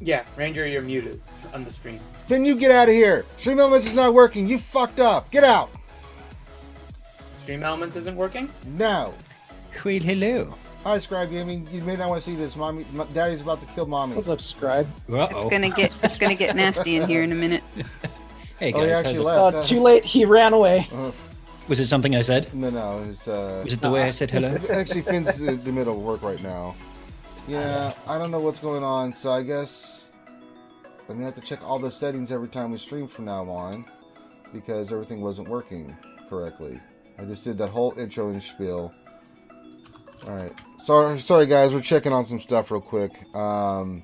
Yeah, Ranger, you're muted on the stream. Finn, you get out of here. StreamElements is not working. You fucked up. Get out. StreamElements isn't working? No. Well, hello. Hi, Scribe Gaming. You may not want to see this. Daddy's about to kill Mommy. What's up, Scribe? Uh-oh. It's gonna get nasty in here in a minute. Hey Oh, he guys, actually how's left. Too late. He ran away. was it something I said? No. It's, Was it the way I said hello? Actually, Finn's in the middle of work right now. Yeah, I don't know what's going on, so I guess I'm going to have to check all the settings every time we stream from now on because everything wasn't working correctly. I just did that whole intro and spiel. Alright. Sorry guys, we're checking on some stuff real quick. I'm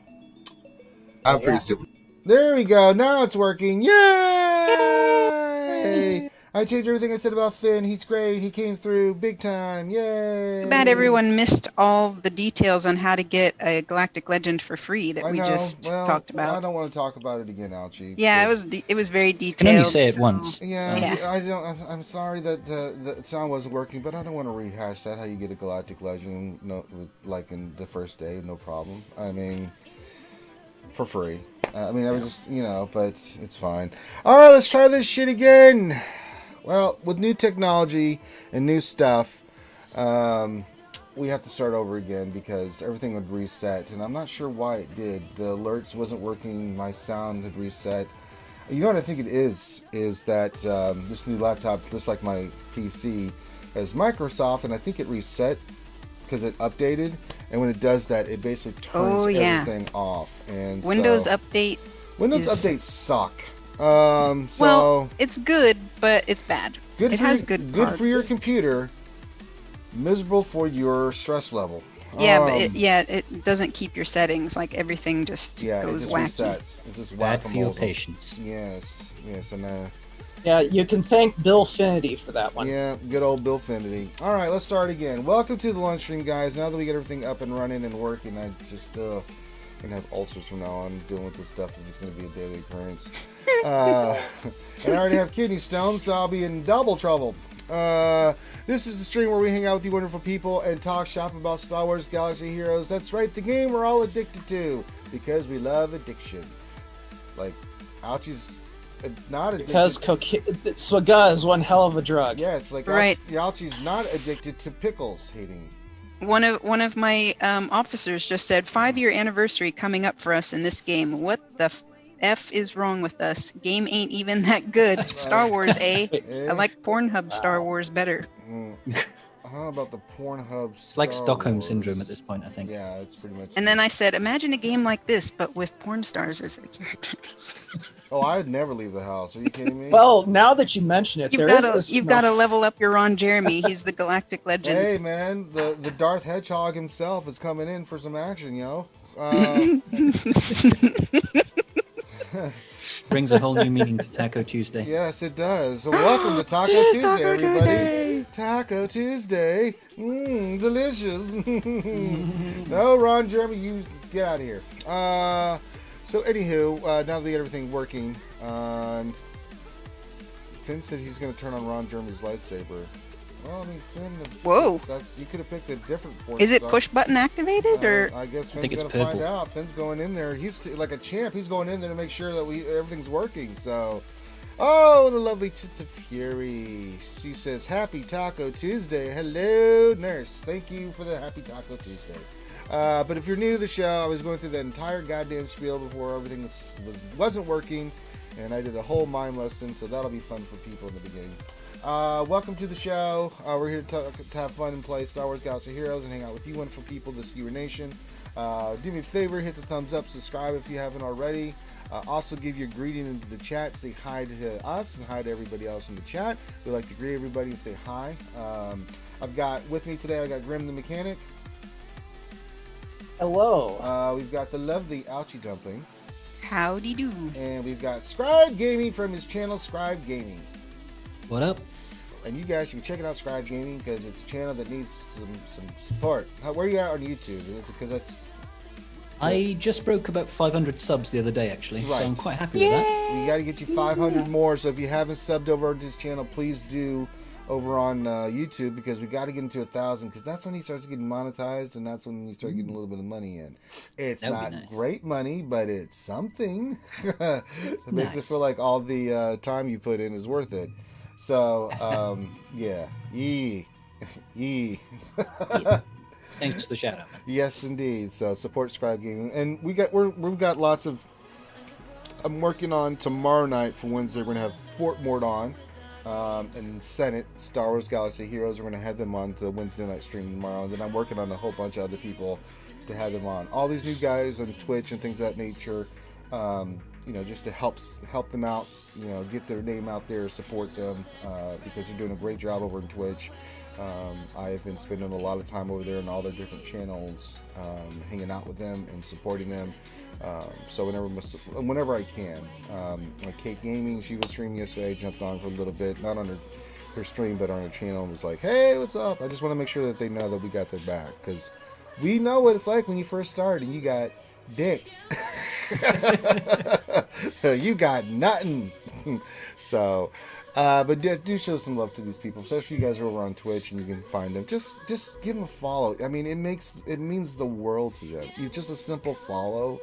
pretty stupid. There we go, now it's working. Yay! I changed everything I said about Finn. He's great. He came through big time. Yay! Too bad everyone missed all the details on how to get a Galactic Legend for free that we just talked about. I don't want to talk about it again, Ouchie. Yeah, it was very detailed. You can only say it once. Yeah, I'm sorry that the sound wasn't working, but I don't want to rehash that. How you get a Galactic Legend, like in the first day, no problem. I mean, for free. I would just, but it's fine. All right, let's try this shit again. Well, with new technology and new stuff, we have to start over again because everything would reset, and I'm not sure why it did. The alerts wasn't working, my sound had reset. You know what I think it is that this new laptop, just like my PC, has Microsoft, and I think it reset because it updated, and when it does that, it basically turns everything off. And Windows Update suck. Well, it's good, but it's bad. Good for your computer, miserable for your stress level. Yeah, but it doesn't keep your settings. Like everything just goes wacky. Resets. It just bad for your patience. Yes, and yeah, you can thank Bill Finity for that one. Yeah, good old Bill Finity. All right, let's start again. Welcome to the lunch stream, guys. Now that we get everything up and running and working, I just gonna have ulcers from now on dealing with this stuff, and it's gonna be a daily occurrence. And I already have kidney stones, so I'll be in double trouble. This is the stream where we hang out with you wonderful people and talk shop about Star Wars Galaxy Heroes. That's right, the game we're all addicted to because we love addiction. Like, Ouchie's not addicted. Because SWGOH is one hell of a drug. Yeah, it's like right. Ouchie's not addicted to pickles hating. One of my officers just said 5-year anniversary coming up for us in this game. What the F is wrong with us? Game ain't even that good. Star Wars, eh? I like Pornhub Star Wars better. How about the Pornhub? It's like Stockholm Syndrome at this point, I think. Yeah, it's pretty much. And then I said, imagine a game like this, but with porn stars as the characters. Oh, I'd never leave the house. Are you kidding me? Well, now that you mention it, you've got to level up your Ron Jeremy. He's the Galactic Legend. Hey, man, the Darth Hedgehog himself is coming in for some action, Brings a whole new meaning to Taco Tuesday. Yes, it does. So welcome to Taco Tuesday, everybody. Taco Tuesday. Delicious. No, Ron Jeremy, you get out of here. So anywho, now that we get everything working, Finn said he's going to turn on Ron Jeremy's lightsaber. Well, Finn. Whoa. You could have picked a different porn Is it star. push button activated or? I guess Finn's going to find out. Finn's going in there. He's like a champ. He's going in there to make sure that everything's working. So, the lovely Tits of Fury. She says, "Happy Taco Tuesday." Hello, nurse. Thank you for the Happy Taco Tuesday. But if you're new to the show, I was going through the entire goddamn spiel before everything wasn't working, and I did a whole mime lesson. So that'll be fun for people in the beginning. Welcome to the show. We're here to have fun and play Star Wars Galaxy Heroes and hang out with you wonderful people, the Skewed Nation. Do me a favor, hit the thumbs up, subscribe if you haven't already. Also give your greeting into the chat. Say hi to us and hi to everybody else in the chat. We like to greet everybody and say hi. I've got with me today, I got Grim the Mechanic. Hello. We've got the lovely Ouchie Dumpling. Howdy do. And we've got Scribe Gaming from his channel, Scribe Gaming. What up? And you guys should be checking out Scribe Gaming because it's a channel that needs some support. Where are you at on YouTube? I just broke about 500 subs the other day, actually, so I'm quite happy with that. We got to get you 500 more, so if you haven't subbed over to this channel, please do. over on YouTube, because we got to get into 1,000, because that's when he starts getting monetized, and that's when you start getting a little bit of money in. It's not great money, but it's something. It makes it feel like all the time you put in is worth it. So yeah, yee. Thanks for the shout out. Yes, indeed. So support Scribe Gaming, and we've got lots of. I'm working on tomorrow night for Wednesday. We're gonna have Fort Mort on. And Senate, Star Wars Galaxy Heroes, we're going to have them on the Wednesday night stream tomorrow. And then I'm working on a whole bunch of other people to have them on. All these new guys on Twitch and things of that nature, just to help them out, get their name out there, support them, because they're doing a great job over in Twitch. I have been spending a lot of time over there in all their different channels, hanging out with them and supporting them. So whenever I can, like Kate Gaming, she was streaming yesterday. I jumped on for a little bit, not on her stream, but on her channel, and was like, "Hey, what's up?" I just want to make sure that they know that we got their back, because we know what it's like when you first start and you got dick. You got nothing. So. But do show some love to these people, especially if you guys are over on Twitch and you can find them. Just give them a follow. I mean, it means the world to them. Just a simple follow,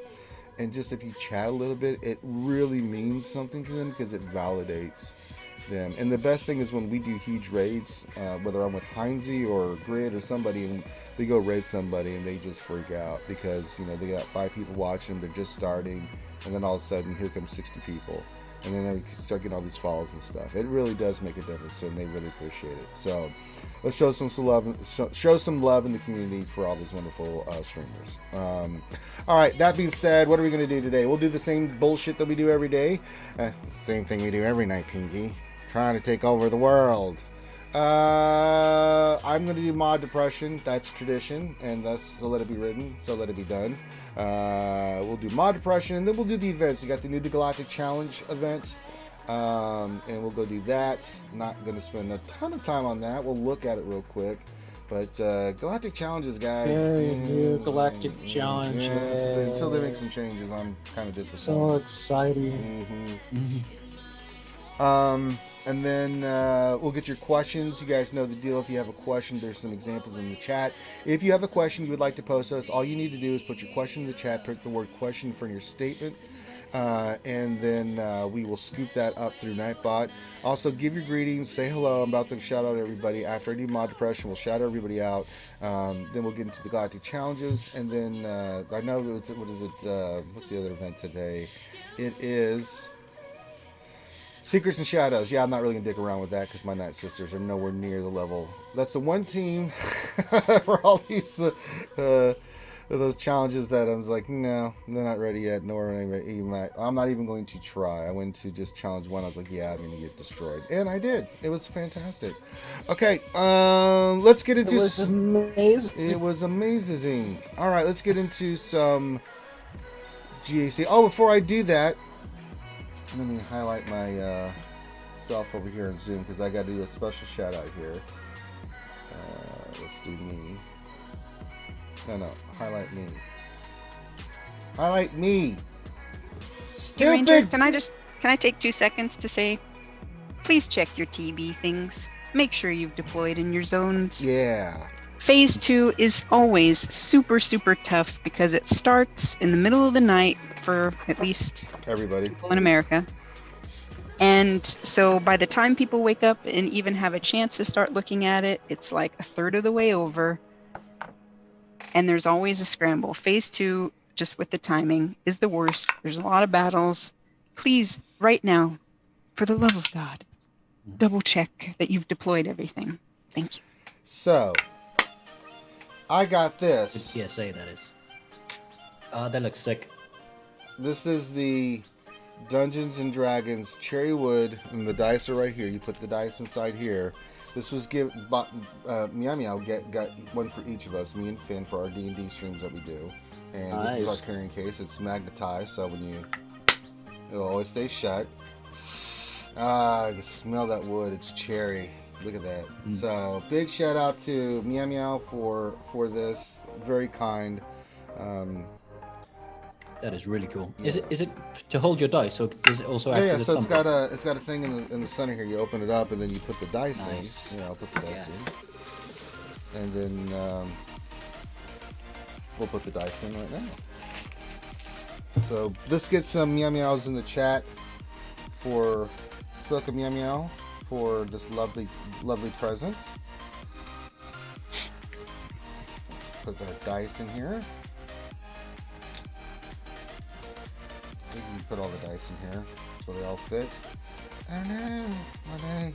and just if you chat a little bit, it really means something to them, because it validates them. And the best thing is when we do huge raids, whether I'm with Heinze or Grid or somebody, and we go raid somebody and they just freak out because they got 5 people watching, they're just starting, and then all of a sudden here comes 60 people. And then we start getting all these follows and stuff. It really does make a difference, and they really appreciate it. So let's show some love, show some love in the community for all these wonderful streamers. All right, that being said, what are we going to do today? We'll do the same bullshit that we do every day. Same thing we do every night, Pinky. Trying to take over the world. I'm going to do mod depression. That's tradition, and that's so let it be written, so let it be done. We'll do mod depression, and then we'll do the events. We got the new Galactic Challenge event, and we'll go do that. Not going to spend a ton of time on that. We'll look at it real quick. But Galactic Challenges, guys. New Galactic Challenge. Yes, until they make some changes, I'm kind of disappointed. So exciting. And then we'll get your questions. You guys know the deal. If you have a question, there's some examples in the chat. If you have a question you would like to post us, all you need to do is put your question in the chat, put the word question for your statement, and then we will scoop that up through Nightbot. Also, give your greetings, say hello. I'm about to shout out everybody. After I do mod depression, we'll shout everybody out. Then we'll get into the Galactic Challenges, and then I know what's the other event today? It is Secrets and Shadows. Yeah, I'm not really going to dick around with that because my Night Sisters are nowhere near the level. That's the one team for all these those challenges that I was like, no, they're not ready yet. Nor I'm not even going to try. I went to just challenge one. I was like, yeah, I'm going to get destroyed. And I did. It was fantastic. Okay, let's get into... It was amazing. It was amazing. All right, let's get into some GAC. Oh, before I do that, let me highlight my self over here in Zoom because I got to do a special shout out here. Let's do me. No, highlight me. Highlight me. Stupid. Hey, Ranger, can I take 2 seconds to say, please check your TB things. Make sure you've deployed in your zones. Yeah. Phase 2 is always super, super tough because it starts in the middle of the night for at least everybody people in America. And so by the time people wake up and even have a chance to start looking at it, it's like a third of the way over. And there's always a scramble. Phase 2, just with the timing, is the worst. There's a lot of battles. Please, right now, for the love of God, double check that you've deployed everything. Thank you. So, I got this. The PSA, that is. That looks sick. This is the Dungeons and Dragons cherry wood, and the dice are right here. You put the dice inside here. This was Meow Meow got one for each of us, me and Finn, for our D&D streams that we do. And nice. This is our carrying case. It's magnetized, so it'll always stay shut. I can smell that wood. It's cherry. Look at that. So big shout out to Meow Meow for this. Very kind. That is really cool. Yeah. Is it to hold your dice, or does it also act Yeah, as a so it's tumbler? got a thing in the center here. You open it up and then you put the dice Nice. in. Yeah, I'll put the dice Yes. in. And then we'll put the dice in right now. So let's get some meow meows in the chat for Silka Meow Meow for this lovely present. Put that dice in here. You can put all the dice in here so they all fit. Oh no, oh no.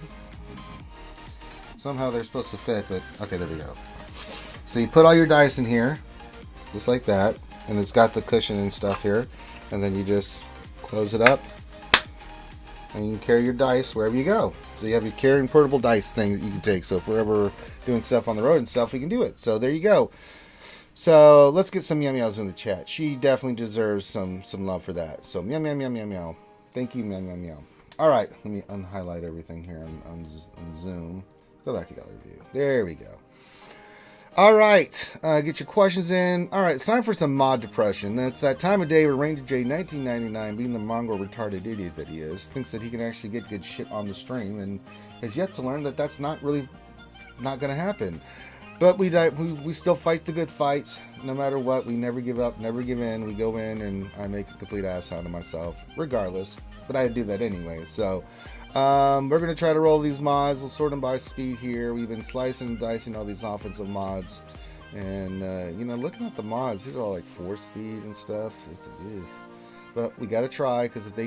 Somehow they're supposed to fit, but okay, there we go. So you put all your dice in here, just like that, and it's got the cushion and stuff here, and then you just close it up, and you can carry your dice wherever you go. So you have your carrying portable dice thing that you can take. So if we're ever doing stuff on the road and stuff, we can do it. So there you go. So let's get some meow meows in the chat. She definitely deserves some love for that. So meow meow meow meow meow. Thank you, meow meow meow. All right, let me unhighlight everything here on Zoom. Go back to gallery view. There we go. All right, get your questions in. All right, it's time for some mod depression. That's that time of day where Ranger J 1999, being the mongrel retarded idiot that he is, thinks that he can actually get good shit on the stream, and has yet to learn that that's not going to happen. But we still fight the good fights, no matter what. We never give up, never give in. We go in, and I make a complete ass out of myself, regardless. But I do that anyway. So we're going to try to roll these mods. We'll sort them by speed here. We've been slicing and dicing all these offensive mods. And, looking at the mods, these are all like 4-speed and stuff. But we got to try, because if they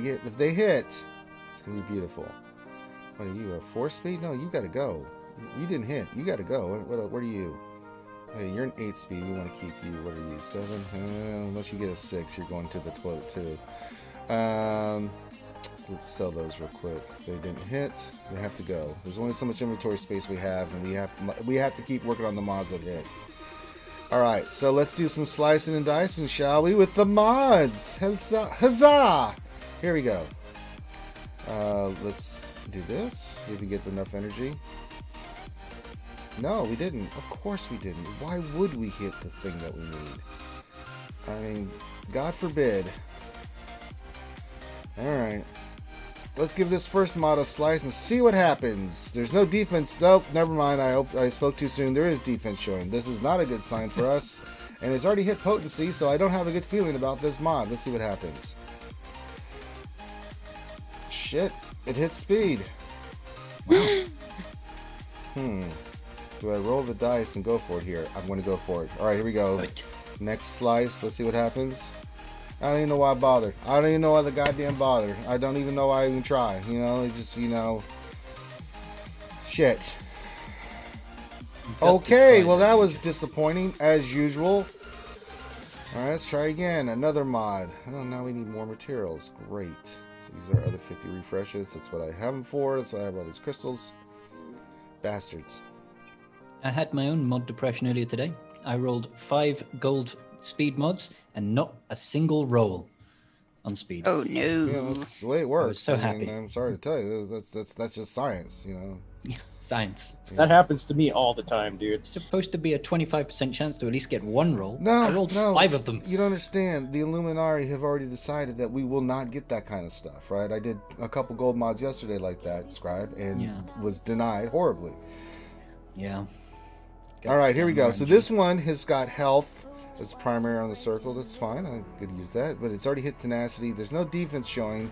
hit, it's going to be beautiful. What are you, a 4-speed? No, you got to go. You didn't hit. You got to go. What are you? Hey, you're an 8-speed. We want to keep you. What are you? 7? Unless you get a 6, you're going to the toilet too. Let's sell those real quick. They didn't hit. They have to go. There's only so much inventory space we have, and we have to keep working on the mods that hit. All right, so let's do some slicing and dicing, shall we? With the mods. Huzzah! Huzzah! Here we go. Let's do this. See if we get enough energy. No, we didn't. Of course we didn't. Why would we hit the thing that we need? I mean, God forbid. Alright. Let's give this first mod a slice and see what happens. There's no defense. Nope, never mind. I spoke too soon. There is defense showing. This is not a good sign for us. And it's already hit potency, so I don't have a good feeling about this mod. Let's see what happens. Shit. It hit speed. Wow. Do I roll the dice and go for it here? I'm going to go for it. Alright, here we go. Next slice. Let's see what happens. I don't even know why I bothered. I don't even know why the goddamn bothered. I don't even know why I even try. It just, shit. Okay, well that was disappointing, as usual. Alright, let's try again. Another mod. Oh, now we need more materials. Great. So these are other 50 refreshes. That's what I have them for. That's why I have all these crystals. Bastards. I had my own mod depression earlier today. I rolled 5 gold speed mods and not a single roll on speed. Oh no! Yeah, that's the way it works. I was so happy. I'm sorry to tell you, that's just science, Science. That happens to me all the time, dude. It's supposed to be a 25% chance to at least get 1 roll. No, I rolled 5 of them. You don't understand. The Illuminati have already decided that we will not get that kind of stuff, right? I did a couple gold mods yesterday like that, Scribe, and was denied horribly. Yeah. All right, here we go. So this one has got health as primary on the circle. That's fine. I could use that, but it's already hit tenacity. There's no defense showing,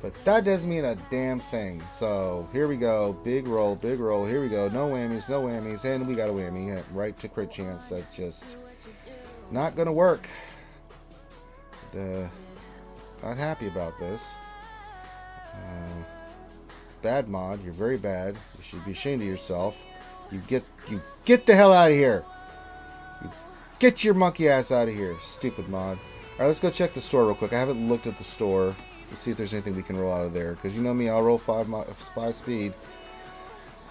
but that doesn't mean a damn thing. So here we go. Big roll, big roll. Here we go. No whammies, no whammies, and we got a whammy. Right to crit chance. That's just not gonna work. Not happy about this. Bad mod. You're very bad. You should be ashamed of yourself. You get the hell out of here. You get your monkey ass out of here, stupid mod. All right, let's go check the store real quick. I haven't looked at the store. Let's see if there's anything we can roll out of there. Because you know me, I'll roll 5 speed.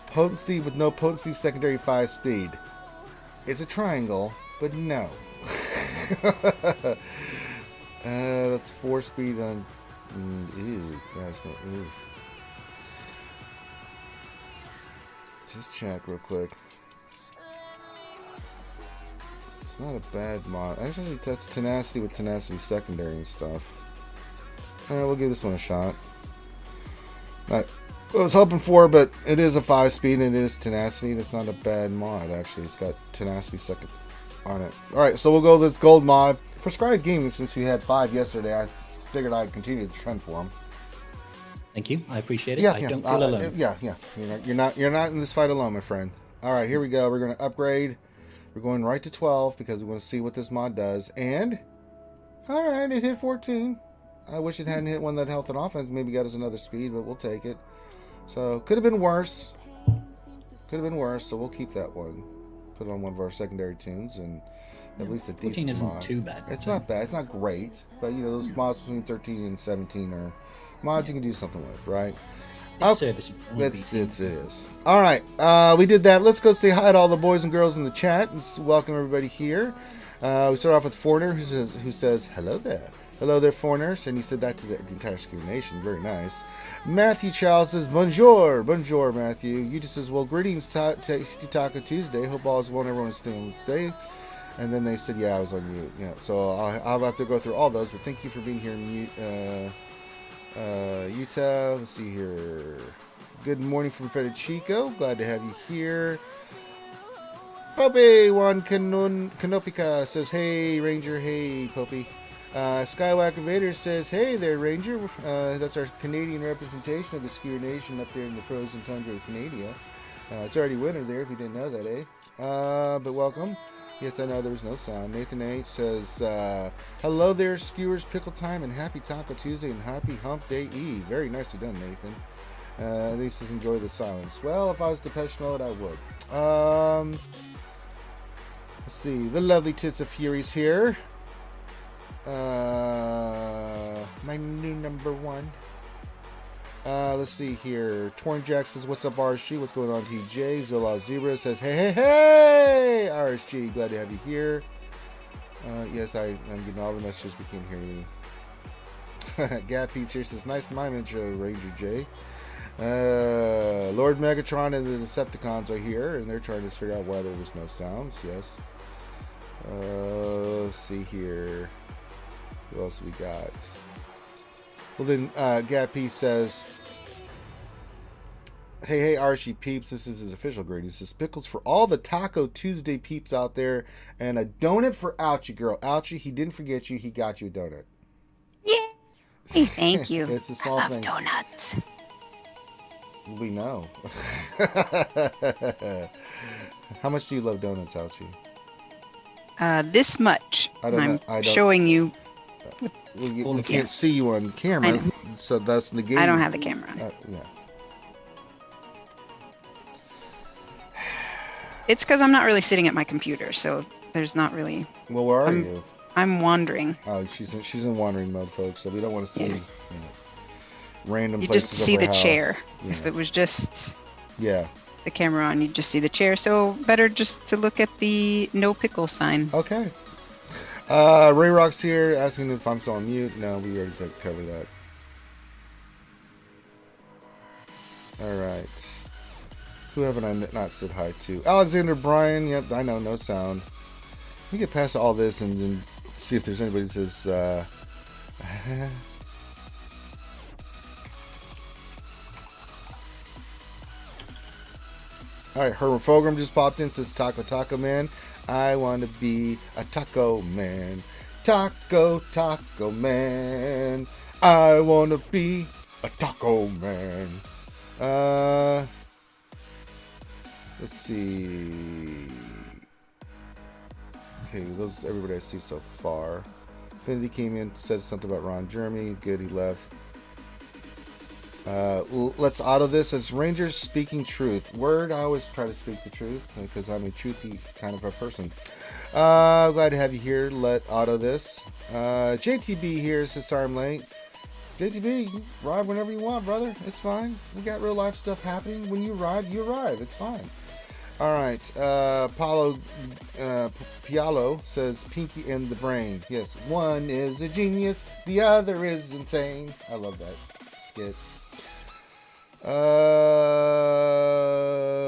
Potency with no potency, secondary 5 speed. It's a triangle, but no. That's 4 speed on. Ew, guys, no. Ew. Just check real quick. It's It's not a bad mod. Actually, that's tenacity with tenacity secondary and stuff. Alright, we'll give this one a shot. Not what I was hoping for, but it is a 5-speed and it is tenacity, and it's not a bad mod, actually. It's got tenacity second on it. Alright, so we'll go with this gold mod. Prescribed Gaming, since we had 5 yesterday, I figured I'd continue the trend for them. Thank you. I appreciate it. Yeah, I don't feel alone. Yeah. You're not in this fight alone, my friend. Alright, here we go. We're going to upgrade. We're going right to 12 because we want to see what this mod does. And, alright, it hit 14. I wish it hadn't hit one that health and offense. Maybe got us another speed, but we'll take it. So, could have been worse. Could have been worse, so we'll keep that one. Put it on one of our secondary tunes, and at least a decent 14 isn't mod. too bad. It's not bad. It's not great. But, you know, those mods between 13 and 17 are mods you can do something with, right? It's serviceable. It is. All right, we did that. Let's go say hi to all the boys and girls in the chat and welcome everybody here. We start off with Foreigner, who says hello there. Hello there, foreigners. And he said that to the entire Skewed Nation. Very nice. Matthew Charles says, bonjour. Bonjour, Matthew. You just says, well, greetings, Tasty Taco Tuesday. Hope all is well and everyone is staying safe. And then they said, yeah, I was on mute. Yeah, so I'll have to go through all those. But thank you for being here in Utah. Let's see here. Good morning from Federico. Glad to have you here. Pope Juan Canopica says, hey, Ranger. Hey, Pope. Skywalker Vader says, hey there, Ranger. That's our Canadian representation of the Skewed Nation up there in the frozen tundra of Canada. It's already winter there, if you didn't know that, eh? But welcome. Yes, I know there was no sound. Nathan H says, hello there, Skewers Pickle Time, and happy Taco Tuesday and happy Hump Day Eve. Very nicely done, Nathan. At least just enjoy the silence. Well, if I was Depeche Mode, I would. Let's see. The lovely Tits of Furies here. My new number one. Let's see here. Torn Jack says, what's up, RSG? What's going on, TJ? Zola Zebra says, hey, RSG. Glad to have you here. Yes, I'm getting all the messages. We can't hear you. Gap Pete's here says, nice mime intro, Ranger J. Lord Megatron and the Decepticons are here, and they're trying to figure out why there was no sounds. Yes. Let's see here. Who else we got? Well, then Gappy says, hey, RSG peeps, this is his official grade. He says, pickles for all the Taco Tuesday peeps out there, and a donut for Ouchie, girl. Ouchie, he didn't forget you. He got you a donut. Yay! Thank you. It's the small I love things. donuts. We know. How much do you love donuts, Ouchie? This much. I'm showing you. We can't see you on camera, so that's negating. I don't have the camera. Yeah. It's because I'm not really sitting at my computer, so there's not really. Well, where are you? I'm wandering. Oh, she's in wandering mode, folks. So we don't want to see random you places. just see the house. chair. Yeah. If it was just the camera on, you'd just see the chair. So better just to look at the no pickle sign. Okay. Ray Rock's here asking if I'm still on mute. No, we already covered that. All right. Who haven't I not said hi to? Alexander Bryan. Yep, I know, no sound. Let me get past all this and then see if there's anybody that says. All right, Herman Fogram just popped in. Says Taco Man. I want to be a taco man. Taco man. I want to be a taco man. Let's see. Okay, those everybody I see so far. Infinity came in, said something about Ron Jeremy. Good, he left. Let's auto this as Rangers speaking truth. Word, I always try to speak the truth because I'm a truthy kind of a person. Glad to have you here. Let auto this. JTB here says, sorry I'm late. JTB, you ride whenever you want, brother. It's fine. We got real life stuff happening. When you ride, you arrive. It's fine. All right. Pialo says, Pinky and the Brain. Yes, one is a genius. The other is insane. I love that skit.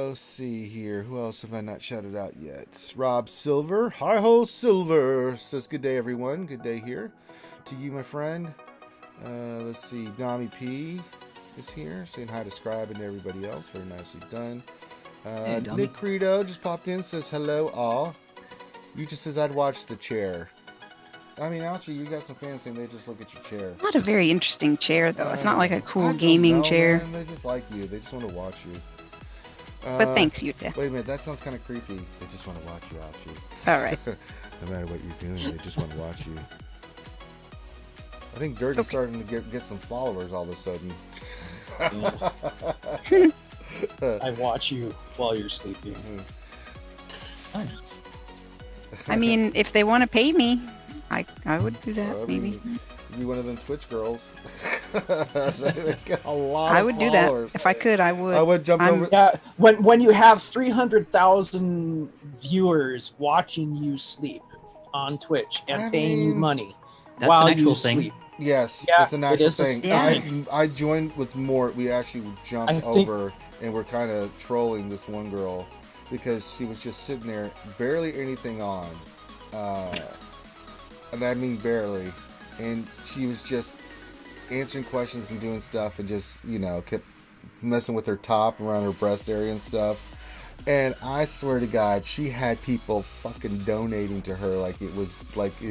Let's see here. Who else have I not shouted out yet? Rob Silver. Hi-ho, Silver. Says, good day, everyone. Good day here to you, my friend. Let's see. Nami P is here, saying hi to Scribe and to everybody else. Very nicely done. Hey, Dami. Nick Credo just popped in, says, hello, all. You just says, I'd watch the chair. I mean, Ouchie, you got some fans saying they just look at your chair. Not a very interesting chair, though. It's not like a I cool don't no know, chair. Man. They just like you. They just want to watch you. But thanks, Yuta. Wait a minute, that sounds kind of creepy. They just want to watch you, Ouchie. It's all right. No matter what you're doing, they just want to watch you. I think Dirty's starting to get some followers all of a sudden. I watch you while you're sleeping. Nice. I mean, if they want to pay me, I would do that, maybe. Be one of them Twitch girls. They get a lot I of would do followers. that. If I could, I would. I would jump over. Yeah, when you have 300,000 viewers watching you sleep on Twitch and paying you money That's while an actual you thing. sleep. Yes, Yeah, it's an it actual is a thing. thing. I joined with Mort. We actually jumped I think- over and we're kind of trolling this one girl because she was just sitting there, barely anything on, and I mean barely, and she was just answering questions and doing stuff and just, you know, kept messing with her top around her breast area and stuff. And I swear to God, she had people fucking donating to her like it was like I she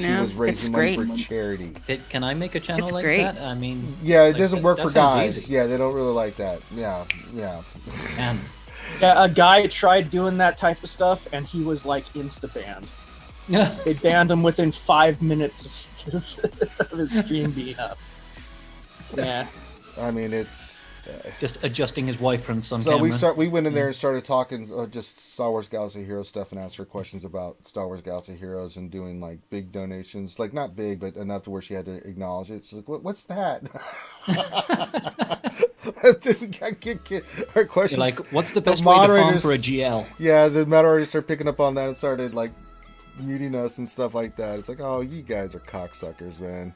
know. was It's raising money for great. charity. Can I make a channel It's like great. that? I mean, Yeah, it like, doesn't work that for sounds guys. easy. Yeah, they don't really like that. Yeah. And Yeah, a guy tried doing that type of stuff, and he was like insta-banned. They banned him within 5 minutes of his stream being up. Yeah. I mean, it's just adjusting his wife from some so camera. we went in there and started talking just Star Wars Galaxy Heroes stuff and asked her questions about Star Wars Galaxy Heroes and doing like big donations, like not big but enough to where she had to acknowledge it. She's like, what's that? Her questions, You're like, what's the best the way to farm moderators- for a GL? Yeah, the moderators started picking up on that and started like muting us and stuff like that. It's like, oh, you guys are cocksuckers, man.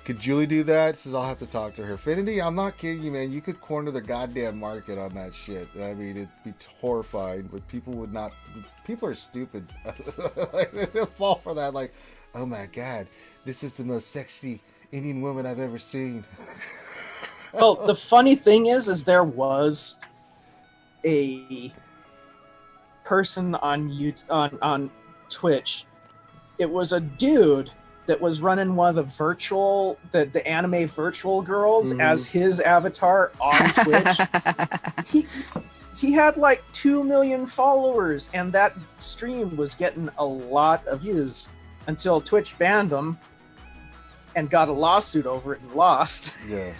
Could Julie do that? Says I'll have to talk to her. Finity, I'm not kidding you, man. You could corner the goddamn market on that shit. I mean, it'd be horrifying, but people would not. People are stupid. They'll fall for that. Like, oh my god, this is the most sexy Indian woman I've ever seen. Well, the funny thing is there was a person on on Twitch. It was a dude that was running one of the anime virtual girls as his avatar on Twitch. He had like 2 million followers, and that stream was getting a lot of views until Twitch banned him and got a lawsuit over it and lost. Yeah.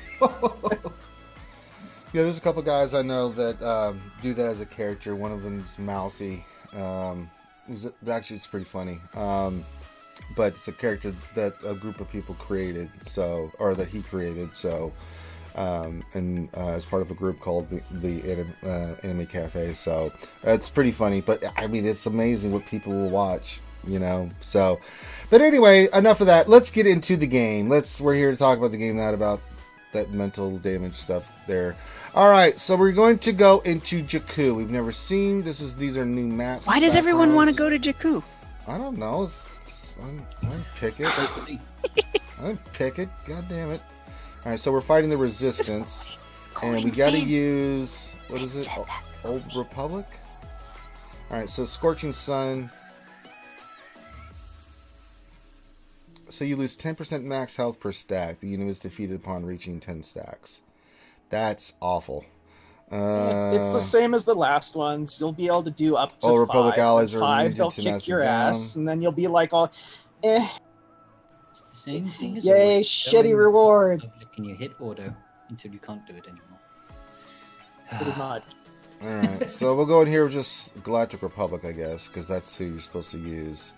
Yeah, there's a couple guys I know that do that as a character. One of them's Mousy. Actually, it's pretty funny. But it's a character that a group of people created, or that he created. So, and as part of a group called the Anime Cafe. So it's pretty funny. But I mean, it's amazing what people will watch. You know. So, but anyway, enough of that. Let's get into the game. We're here to talk about the game, not about that mental damage stuff there. All right, so we're going to go into Jakku. We've never seen. These are new maps. Why does everyone want to go to Jakku? I don't know. I'm Pickett. I'm Pickett. God damn it! All right, so we're fighting the Resistance, and we got to use what is it? Old Republic. All right, so Scorching Sun. So you lose 10% max health per stack. The unit is defeated upon reaching 10 stacks. That's awful. It's the same as the last ones. You'll be able to do up to All 5. Republic allies are 5, immune they'll to kick tenacity your down. ass, and then you'll be like, "Oh, It's the same thing as yay, always. shitty Going reward." public and you hit auto until you can't do it anymore. Pretty much. All right, so we'll go in here with just Galactic Republic, I guess, because that's who you're supposed to use.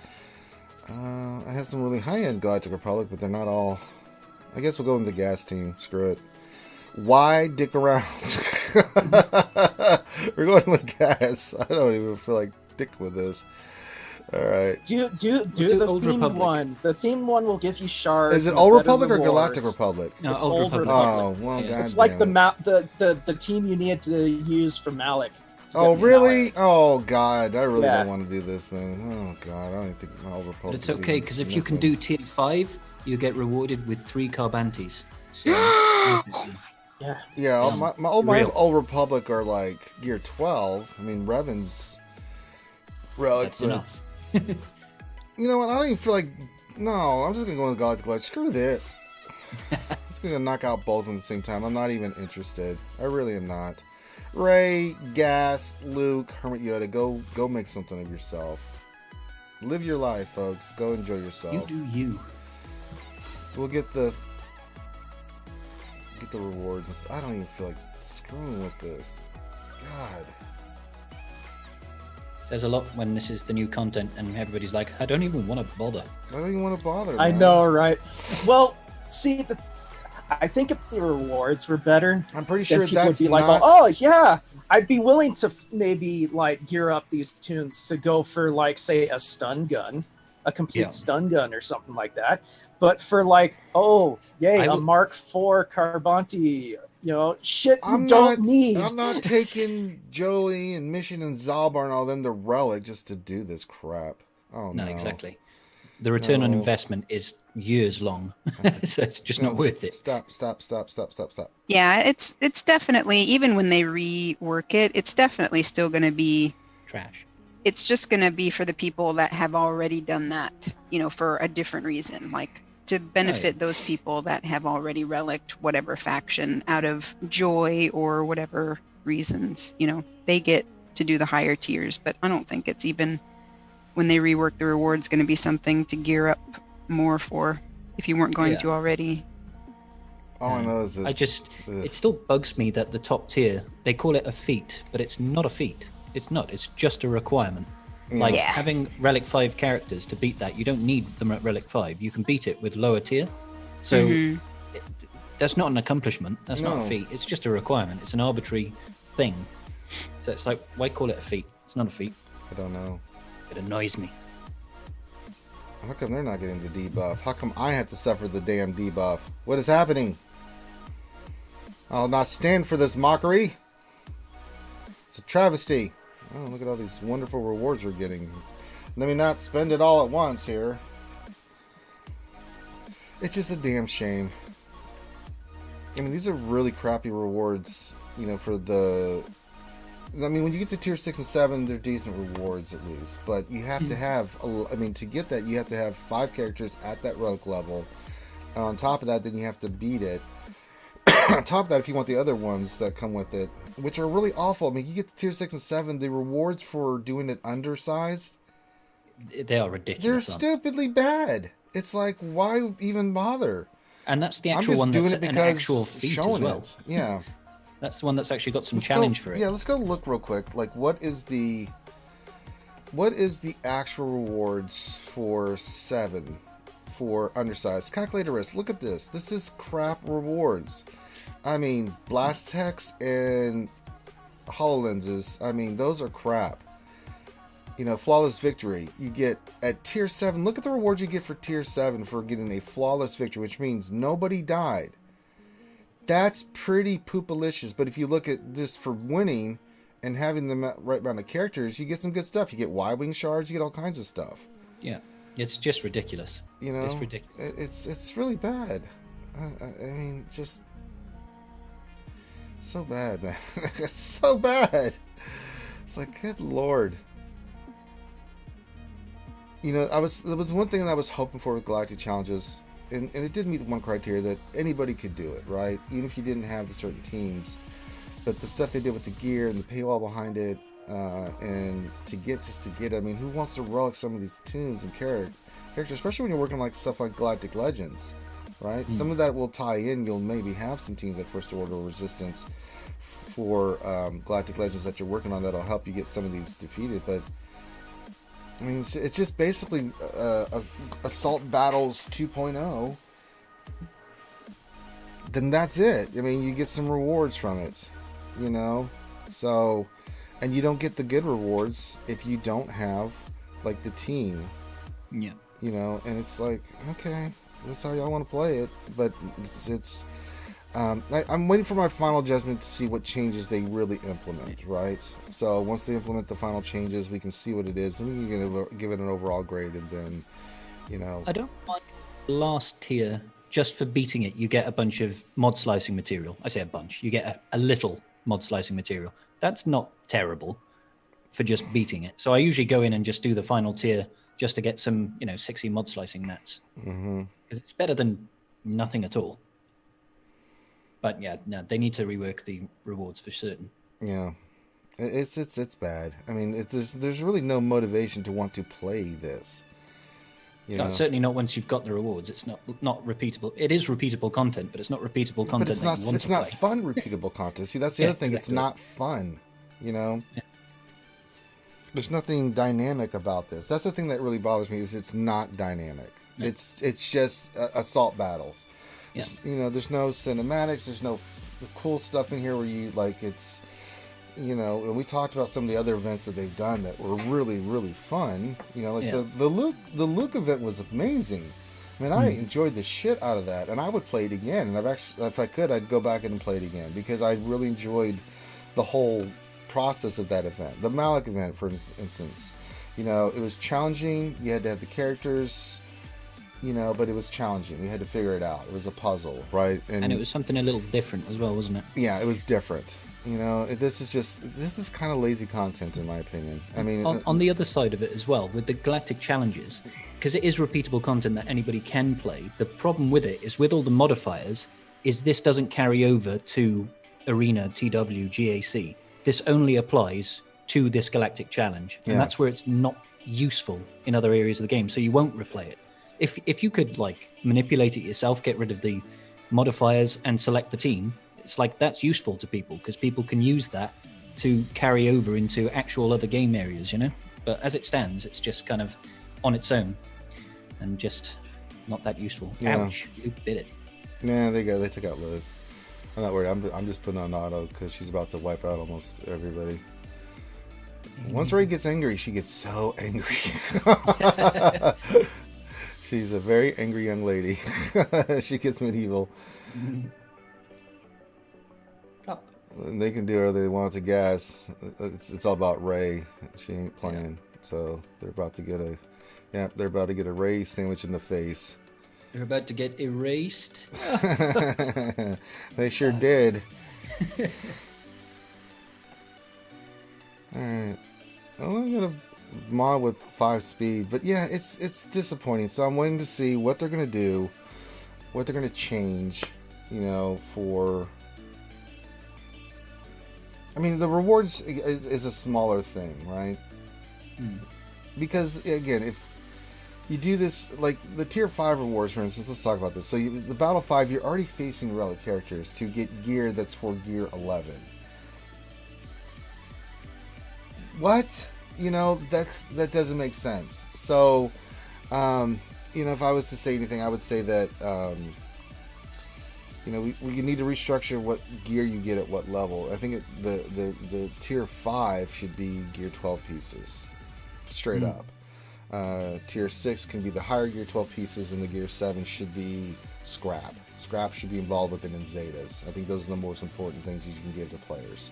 I have some really high-end Galactic Republic, but they're not all. I guess we'll go into the gas team. Screw it. Why dick around? We're going with gas. I don't even feel like dicking with this. All right. Do do the Old themed Republic. one. The themed one will give you shards. Is it and Old better Republic or rewards. Galactic Republic? No, It's Old Old Republic. Oh, well, Yeah. God It's like damn it. the team you need to use for Malik. to Oh, get me really? Malik. Oh, God. I really Yeah. don't want to do this thing. Oh, God. I don't even think Old Republic But it's is okay, even because if you can sniffing. do tier 5, you get rewarded with 3 Carbantes. So, Yeah. Yeah, Yeah. my Real. Old Republic are like gear 12. I mean, Revan's relics. that's enough. You know what? I don't even feel like. No, I'm just gonna go into Galactic Legends. Screw this. I'm just gonna knock out both of them at the same time. I'm not even interested. I really am not. Ray, Gas, Luke, Hermit Yoda, go make something of yourself. Live your life, folks. Go enjoy yourself. You do you. We'll get the rewards. I don't even feel like screwing with this. God. Says a lot when this is the new content and everybody's like, I don't even want to bother. I don't even want to bother. I man. know, right? Well, see, I think if the rewards were better, I'm pretty then sure people would that's be like, not. "Oh yeah, I'd be willing to maybe like gear up these tunes to go for like say a stun gun, a complete Yeah. stun gun or something like that." But for like, oh yay, I a would- Mark IV Carbonti, shit you I'm don't not- need. I'm not taking Jolie and Mission and Zalbar and all them to Relic just to do this crap. Oh no. No, exactly. The return on No. investment is years long, so it's just not worth it. Stop. Yeah, it's definitely, even when they rework it, it's definitely still going to be, Trash. it's just going to be for the people that have already done that, for a different reason, like to benefit those people that have already relicked whatever faction out of joy or whatever reasons, they get to do the higher tiers. But I don't think it's even, when they rework the rewards, going to be something to gear up more for if you weren't going Yeah. to already. All I know is It still bugs me that the top tier, they call it a feat, but it's not a feat. It's not. It's just a requirement. Like Yeah. having Relic 5 characters to beat that, you don't need them at Relic 5. You can beat it with lower tier. So Mhm. that's not an accomplishment. That's not No. a feat. It's just a requirement. It's an arbitrary thing. So it's like, why call it a feat? It's not a feat. I don't know. It annoys me. How come they're not getting the debuff? How come I have to suffer the damn debuff? What is happening? I'll not stand for this mockery. It's a travesty. Oh, look at all these wonderful rewards we're getting. Let me not spend it all at once here. It's just a damn shame. I mean, these are really crappy rewards, for the... I mean, when you get to tier 6 and 7, they're decent rewards at least. But you have to have... to get that, you have to have 5 characters at that relic level. And on top of that, then you have to beat it. On top of that, if you want the other ones that come with it, which are really awful. I mean, you get to tier 6 and 7, the rewards for doing it undersized, They are they're ridiculous. stupidly bad. It's like, why even bother? And that's the I'm actual just one doing that's it an because actual feat as showing well. it. Yeah. That's the one that's actually got some Let's challenge go, for it. Yeah, let's go look real quick. Like, what is the actual rewards for 7 for undersized? Calculator risk. Look at this. This is crap rewards. I mean, blast hex and HoloLenses. I mean, those are crap. Flawless victory. You get at tier 7. Look at the rewards you get for tier 7 for getting a flawless victory, which means nobody died. That's pretty poopalicious. But if you look at this for winning and having the right amount of characters, you get some good stuff. You get Y-wing shards. You get all kinds of stuff. Yeah, it's just ridiculous. It's ridiculous. It's really bad. I mean, just so bad, man. It's so bad. It's like, good lord. There was one thing that I was hoping for with Galactic Challenges, and it did meet one criteria that anybody could do it, right? Even if you didn't have the certain teams. But the stuff they did with the gear and the paywall behind it, and to get, I mean, who wants to relic some of these tunes and characters, especially when you're working like stuff like Galactic Legends, right? Some of that will tie in. You'll maybe have some teams like First Order or Resistance for Galactic Legends that you're working on that'll help you get some of these defeated, but I mean, it's just basically Assault Battles 2.0. Then that's it. I mean, you get some rewards from it, So, and you don't get the good rewards if you don't have like the team. Yeah. You know, and it's like, okay, that's how y'all want to play it, but I'm waiting for my final judgment to see what changes they really implement, right? So once they implement the final changes, we can see what it is, and we can give it an overall grade, and then, you know. I don't mind last tier. Just for beating it, you get a bunch of mod slicing material. I say a bunch. You get a little mod slicing material. That's not terrible for just beating it. So I usually go in and just do the final tier just to get some, 60 mod slicing mats. Because it's better than nothing at all. But yeah, no, they need to rework the rewards for certain. Yeah, it's bad. I mean, there's really no motivation to want to play this. No, certainly not once you've got the rewards. It's not repeatable. It is repeatable content, but it's not repeatable content. But it's not fun repeatable content. See, that's the other thing. Exactly. It's not fun. Yeah. There's nothing dynamic about this. That's the thing that really bothers me. Is it's not dynamic. Yeah. It's just assault battles. Yeah. There's no cinematics. There's no cool stuff in here where you like. It's and we talked about some of the other events that they've done that were really, really fun. The Luke event was amazing. I mean, I enjoyed the shit out of that, and I would play it again. And if I could, I'd go back and play it again because I really enjoyed the whole process of that event. The Malik event, for instance, it was challenging. You had to have the characters, but it was challenging. We had to figure it out. It was a puzzle, right? And it was something a little different as well, wasn't it? Yeah, it was different. This is kind of lazy content in my opinion. I mean, on the other side of it as well, with the Galactic Challenges, because it is repeatable content that anybody can play, the problem with it is with all the modifiers, is this doesn't carry over to Arena, TW, GAC. This only applies to this Galactic Challenge. And that's where it's not useful in other areas of the game, so you won't replay it. If you could manipulate it yourself, get rid of the modifiers and select the team, it's that's useful to people because people can use that to carry over into actual other game areas, But as it stands, it's just kind of on its own and just not that useful. Yeah. Ouch, you did it. Yeah, they took out Liv. I'm not worried. I'm just putting on auto because she's about to wipe out almost everybody. Once Ray gets angry, she gets so angry. She's a very angry young lady. She gets medieval. And they can do whatever they want to gas. It's all about Ray. She ain't playing. So they're about to get a Ray sandwich in the face. They're about to get erased. They sure did. Alright. I'm gonna mod with 5 speed, but yeah, it's disappointing. So I'm waiting to see what they're gonna do, what they're gonna change, for. I mean, the rewards is a smaller thing, right? Because again, if you do this, like the tier 5 rewards, for instance, let's talk about this. So the battle 5, you're already facing relic characters to get gear that's for gear 11. What? That doesn't make sense. So, if I was to say anything, I would say that, we need to restructure what gear you get at what level. I think the tier 5 should be gear 12 pieces, straight up. Tier 6 can be the higher gear 12 pieces, and the gear 7 should be scrap. Scrap should be involved with it in Zetas. I think those are the most important things you can give to players.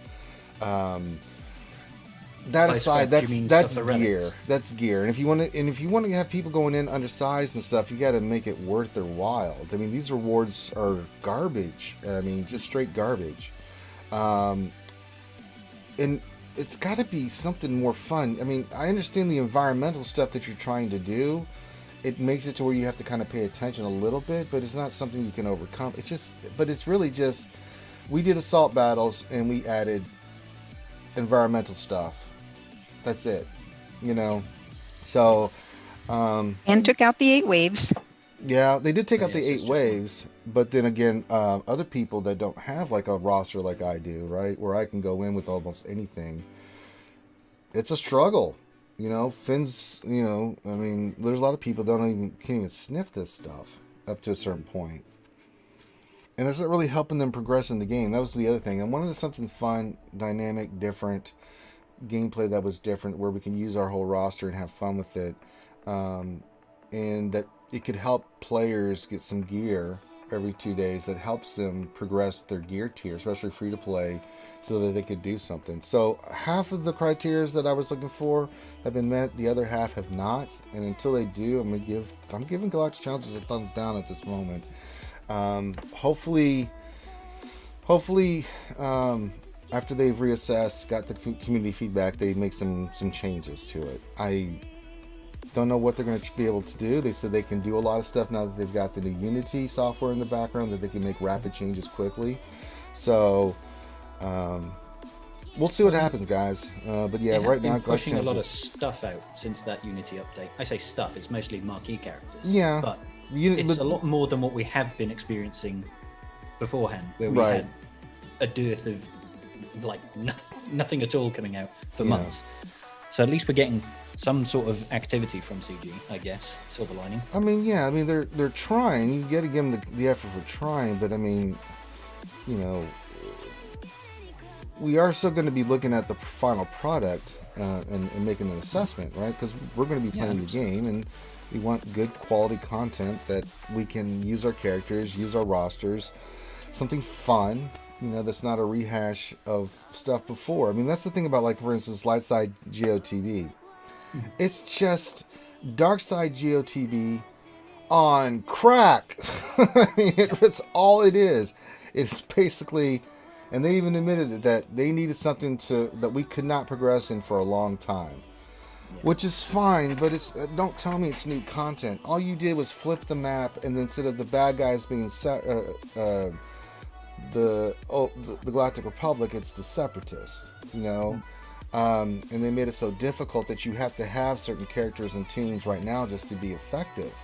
That aside, that's gear. That's gear. And if you want to have people going in undersized and stuff, you got to make it worth their while. I mean, these rewards are garbage. I mean, just straight garbage. And it's got to be something more fun. I mean, I understand the environmental stuff that you're trying to do. It makes it to where you have to kind of pay attention a little bit, but it's not something you can overcome. It's really just, we did assault battles and we added environmental stuff. That's it, So, and took out the 8 waves. Yeah, they did take out the 8 waves, but then again, other people that don't have like a roster like I do, right, where I can go in with almost anything, it's a struggle. Finn's. I mean, there's a lot of people that can't even sniff this stuff up to a certain point, and it's not really helping them progress in the game. That was the other thing. I wanted something fun, dynamic, different. gameplay that was different, where we can use our whole roster and have fun with it, and that it could help players get some gear every 2 days that helps them progress their gear tier, especially free to play, so that they could do something. So half of the criteria that I was looking for have been met, the other half have not, and until they do, I'm giving Galactic Challenges a thumbs down at this moment. Hopefully, after they've reassessed, got the community feedback, they make some changes to it. I don't know what they're going to be able to do. They said they can do a lot of stuff now that they've got the new Unity software in the background, that they can make rapid changes quickly. So we'll see what happens, guys. But yeah, right now, pushing a lot of stuff out since that Unity update. I say stuff; it's mostly marquee characters. Yeah, but it's a lot more than what we have been experiencing beforehand, where we had a dearth of like nothing at all coming out for months. So at least we're getting some sort of activity from CG, I guess. Silver lining. I mean, yeah, I mean they're trying. You got to give them the effort for trying, but I mean, you know, we are still going to be looking at the final product and making an assessment, right? Because we're going to be playing the game, and we want good quality content that we can use our characters, use our rosters, something fun. You know, that's not a rehash of stuff before. I mean, that's the thing about, like, for instance, Lightside GOTB. It's just Dark Side GOTB on crack. I mean, it's all it is. It's basically, and they even admitted that they needed something that we could not progress in for a long time. Which is fine, but it's don't tell me it's new content. All you did was flip the map, and then instead of the bad guys being the Galactic Republic, it's the Separatists, you know, and they made it so difficult that you have to have certain characters and teams right now just to be effective,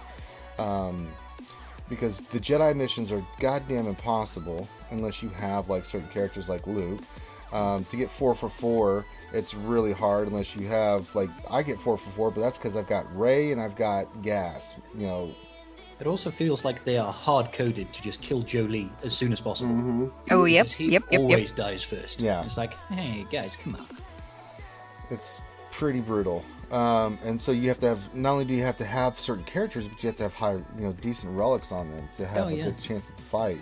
because the Jedi missions are goddamn impossible unless you have like certain characters like Luke. To get 4 for 4, it's really hard unless you have, like, I get 4 for 4, but that's because I've got Rey and I've got Gas, you know. It also feels like they are hard-coded to just kill Jolie as soon as possible. Mm-hmm. Oh, yep, Because he always dies first. Yeah. It's like, hey, guys, come on. It's pretty brutal. And so you have to have, not only do you have to have certain characters, but you have to have high, you know, decent relics on them to have a good chance at the fight.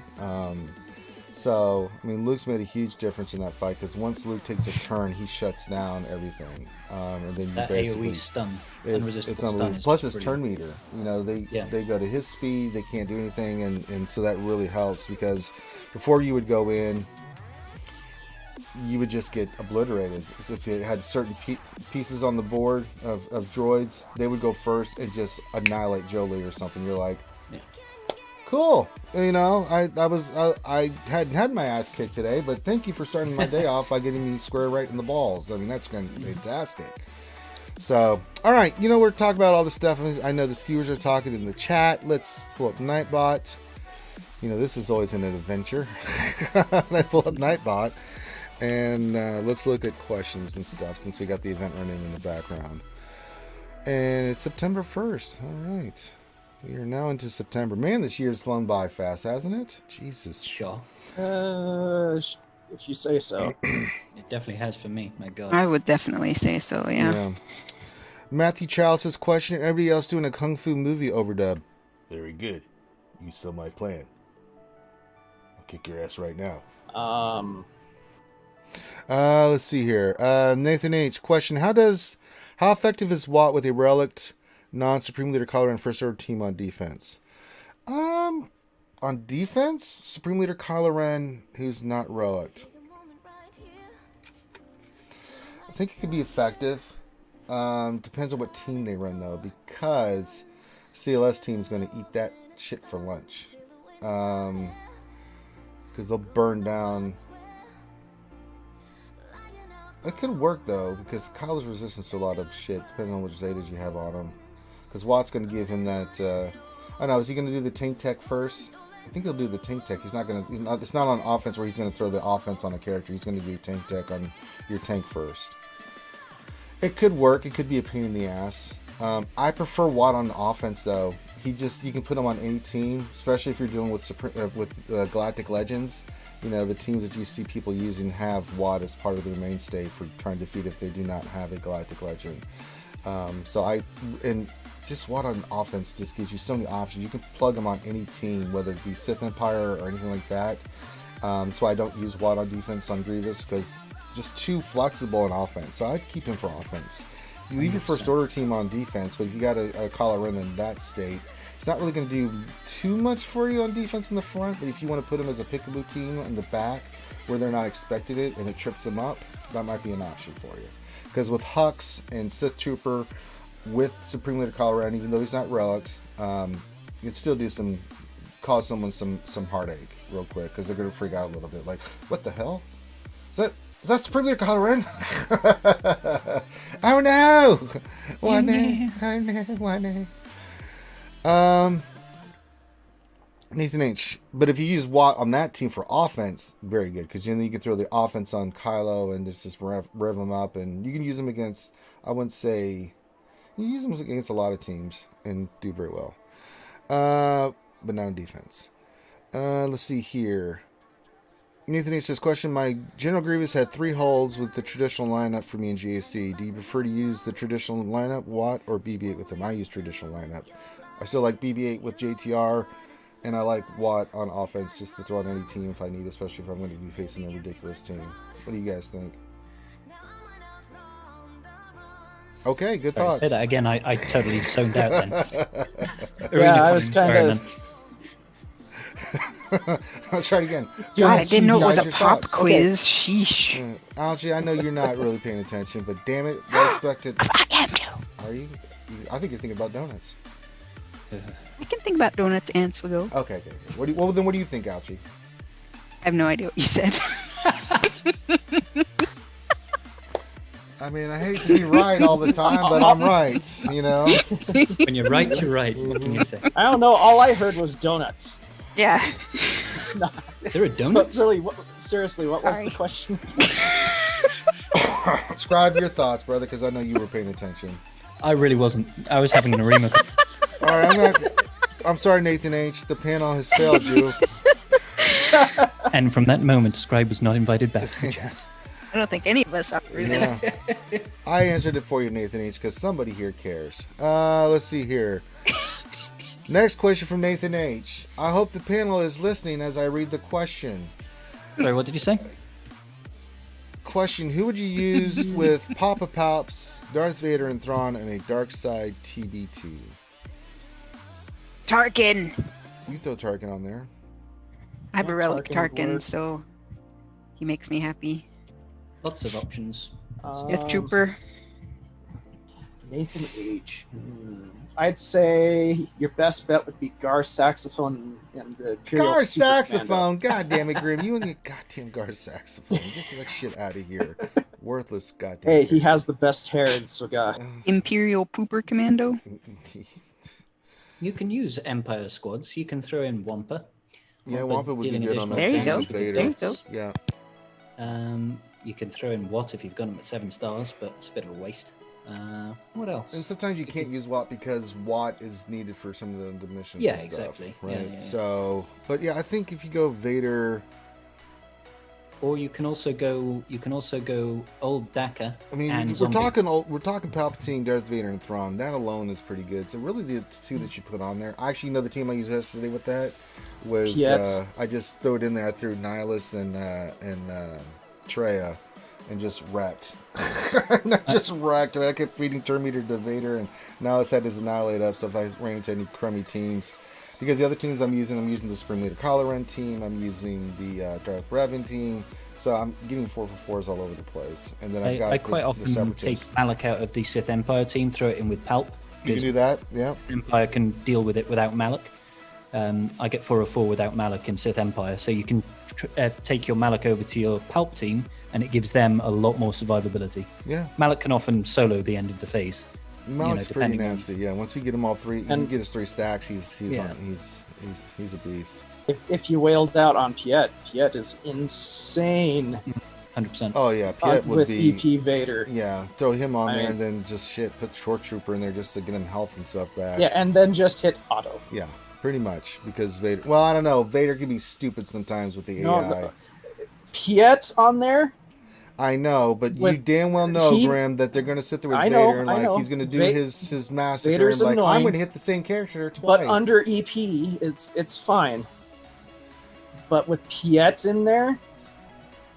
So, I mean, Luke's made a huge difference in that fight, because once Luke takes a turn, he shuts down everything. And then you that basically... AoE stun. It's unbelievable. Plus his turn meter. You know, they go to his speed, they can't do anything, and so that really helps, because before you would go in, you would just get obliterated. So if you had certain pieces on the board of droids, they would go first and just annihilate Jolie or something. You're like, cool. You know, I hadn't had my ass kicked today, but thank you for starting my day off by getting me square right in the balls. I mean, that's going to be fantastic. So, all right, you know, we're talking about all this stuff. I know the skewers are talking in the chat. Let's pull up Nightbot. You know, this is always an adventure. I pull up Nightbot, and let's look at questions and stuff, since we got the event running in the background. And it's September 1st. All right. We are now into September. Man, this year's flown by fast, hasn't it? Jesus. Sure. If you say so. It definitely has for me, my God. I would definitely say so, yeah. Matthew Child says, question, everybody else doing a Kung Fu movie overdub? Very good. You still my plan. I'll kick your ass right now. Let's see here. Nathan H. Question, how effective is Watt with a relict non-Supreme Leader Kylo Ren first order team on defense? On defense, Supreme Leader Kylo Ren, who's not relict. I think it could be effective. Depends on what team they run, though, because CLS team is going to eat that shit for lunch. Because they'll burn down. It could work, though, because Kylo's resistance to a lot of shit, depending on which Zetas you have on him. Because Watt's going to give him that. I don't know. Is he going to do the tank tech first? I think he'll do the tank tech. He's not going to. It's not on offense where he's going to throw the offense on a character. He's going to do tank tech on your tank first. It could work. It could be a pain in the ass. I prefer Watt on the offense, though, you can put him on any team, especially if you're dealing with Galactic Legends. You know, the teams that you see people using have Watt as part of their mainstay for trying to defeat if they do not have a Galactic Legend. Just Watt on offense just gives you so many options. You can plug him on any team, whether it be Sith Empire or anything like that. So I don't use Watt on defense on Grievous because just too flexible in offense. So I'd keep him for offense. You leave your first order team on defense, but if you got a Kylo Ren in that state, it's not really going to do too much for you on defense in the front. But if you want to put him as a pickaboo team in the back where they're not expected it and it trips them up, that might be an option for you. Because with Hux and Sith Trooper with Supreme Leader Kylo Ren, even though he's not relics, you can still cause someone some heartache real quick because they're going to freak out a little bit. Like, what the hell? Is that Supreme Leader Kylo Ren? Oh no! Oh no! Nathan H. But if you use Watt on that team for offense, very good, because you can throw the offense on Kylo and just rev him up, and you can use him against. I wouldn't say you use him against a lot of teams and do very well, but not on defense. Let's see here. Nathan H says, question, my General Grievous had 3 holes with the traditional lineup for me in GAC. Do you prefer to use the traditional lineup, Watt, or BB-8 with him? I use traditional lineup. I still like BB-8 with JTR, and I like Watt on offense just to throw on any team if I need, especially if I'm going to be facing a ridiculous team. What do you guys think? Okay, good thoughts. Say that again. I totally zoned out then. Yeah, I was kind of... Let's try it again. God, I didn't know it was a pop thoughts. quiz. Sheesh. Ouchie, I know you're not really paying attention, but damn it, well expected. I am too. Are you? I think you're thinking about donuts. I can think about donuts and SWGOH. Okay. What do you think, Ouchie? I have no idea what you said. I mean, I hate to be right all the time, but I'm right, you know? When you're right, you're right. What can you say? I don't know. All I heard was donuts. Yeah. No. There are donuts? But really, seriously, what was Sorry. the question? Describe your thoughts, brother, because I know you were paying attention. I really wasn't. I was having an arena. All right, I'm sorry, Nathan H. The panel has failed you. And from that moment, Scribe was not invited back to the chat. I don't think any of us are really. Yeah. I answered it for you, Nathan H., because somebody here cares. Let's see here. Next question from Nathan H. I hope the panel is listening as I read the question. Sorry, what did you say? Question, who would you use with Papa Palps, Darth Vader, and Thrawn in a Dark Side TBT? Tarkin. You throw Tarkin on there. I have a relic Tarkin would Tarkin, work. so he makes me happy. Lots of options. Death Trooper. Nathan H. I'd say your best bet would be Gar Saxophone and the Imperial Gar Super Saxophone! God damn it, Grim. You and your goddamn Gar Saxophone. Get that shit out of here. Worthless goddamn Hey, shit. he has the best hair in SWGOH. Imperial Pooper Commando. You can use Empire squads. You can throw in Wampa. Yeah, Wampa would be dealing good on that There you team go. with Vader. There you go. Yeah. You can throw in Watt if you've got him at 7 stars, but it's a bit of a waste. What else? And sometimes you can't use Watt because Watt is needed for some of the missions. Yeah, and stuff, exactly. Right. Yeah. So, but yeah, I think if you go Vader, Or you can also go old Daka. I mean, and we're Zombie. talking Palpatine, Darth Vader, and Thrawn. That alone is pretty good. So really, the two that you put on there. I actually know the team I used yesterday with that was Yes. I just threw it in there. I threw Nihilus and Treya, and just wrecked. Not just wrecked. I mean, I kept feeding Terminator to Vader, and Nihilus had his Annihilate up. So if I ran into any crummy teams, because the other teams I'm using the Supreme Leader Kylo Ren team. I'm using the Darth Revan team. So I'm getting 4-for-4s all over the place. And then I've got I quite the often Separatists. take Malak out of the Sith Empire team, throw it in with Palp. You can do that, yeah. Empire can deal with it without Malak. I get 404 without Malak in Sith Empire, so you can take your Malak over to your Palp team, and it gives them a lot more survivability. Yeah. Malak can often solo the end of the phase. Malak's pretty depending on- nasty. Yeah, once you get him all three, you And- get his 3 stacks. He's Yeah. a beast. If you wailed out on Piet is insane. 100%. Oh yeah, Piet would with be EP Vader. Yeah, throw him on I there mean- and then just put Short Trooper in there just to get him health and stuff back. Yeah, and then just hit auto. Yeah, pretty much because Vader. Well, I don't know. Vader can be stupid sometimes with the AI. No. Piet's on there. I know, but you With- damn well know, he- Grim, that they're going to sit there with I know, Vader and I like know. he's going to do his massacre Vader's and like I'm annoying, going to hit the same character twice. But under EP, it's fine. But with Piet in there,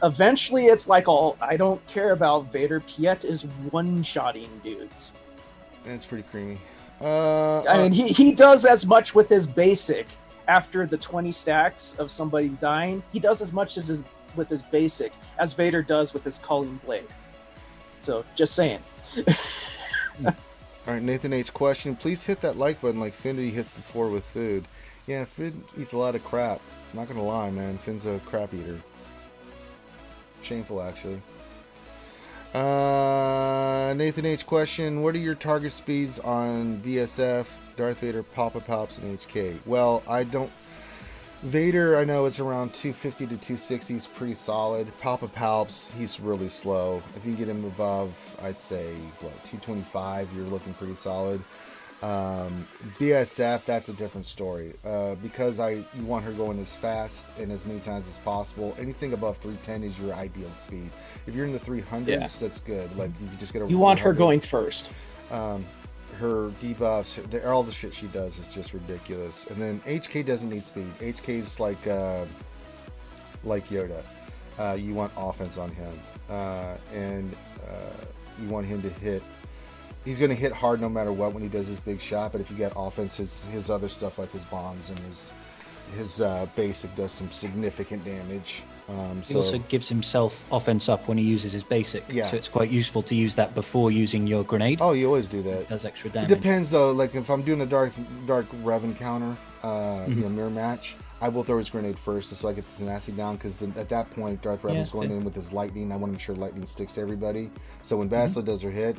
eventually it's like I don't care about Vader. Piet is one-shotting dudes. It's pretty creamy. I mean, he does as much with his basic after the 20 stacks of somebody dying. He does as much with his basic as Vader does with his Calling Blade. So, just saying. All right, Nathan H. question. Please hit that like button like Findy hits the floor with food. Yeah, Finn eats a lot of crap. I'm not going to lie, man. Finn's a crap eater. Shameful, actually. Nathan H. question. What are your target speeds on BSF, Darth Vader, Papa Pops, and HK? Well, I don't... Vader, I know, is around 250 to 260. He's pretty solid. Papa Palps, he's really slow. If you get him above, I'd say, 225, you're looking pretty solid. BSF, that's a different story. Because you want her going as fast and as many times as possible. Anything above 310 is your ideal speed. If you're in the 300s, that's good. Like, you can just get over You want her 300. going first. Her debuffs, all the shit she does is just ridiculous. And then HK doesn't need speed. HK's like Yoda. You want offense on him, and you want him to hit. He's going to hit hard no matter what when he does his big shot. But if you get offense, his other stuff like his bombs and his basic does some significant damage. He also gives himself offense up when he uses his basic. Yeah. So it's quite useful to use that before using your grenade. Oh, you always do that. It does extra It damage. depends though. Like if I'm doing a dark Rev encounter, mirror match, I will throw his grenade first so I get the tenacity down because at that point Darth Revan is going in with his lightning. I want to make sure lightning sticks to everybody. So when Baszler does her hit,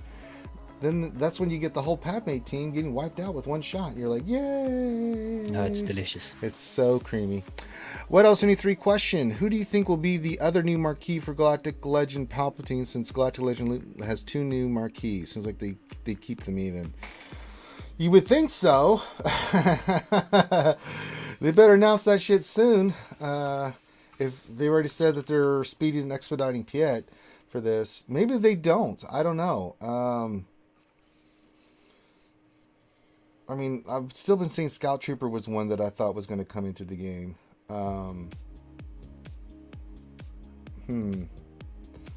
then that's when you get the whole Padme team getting wiped out with one shot. You're like, yay! No, it's delicious. It's so creamy. What else? Any three question. Who do you think will be the other new marquee for Galactic Legend Palpatine since Galactic Legend has 2 new marquees? Seems like they keep them even. You would think so. They better announce that shit soon. If they already said that they're speeding and expediting Piet for this. Maybe they don't. I don't know. I mean, I've still been saying Scout Trooper was one that I thought was going to come into the game.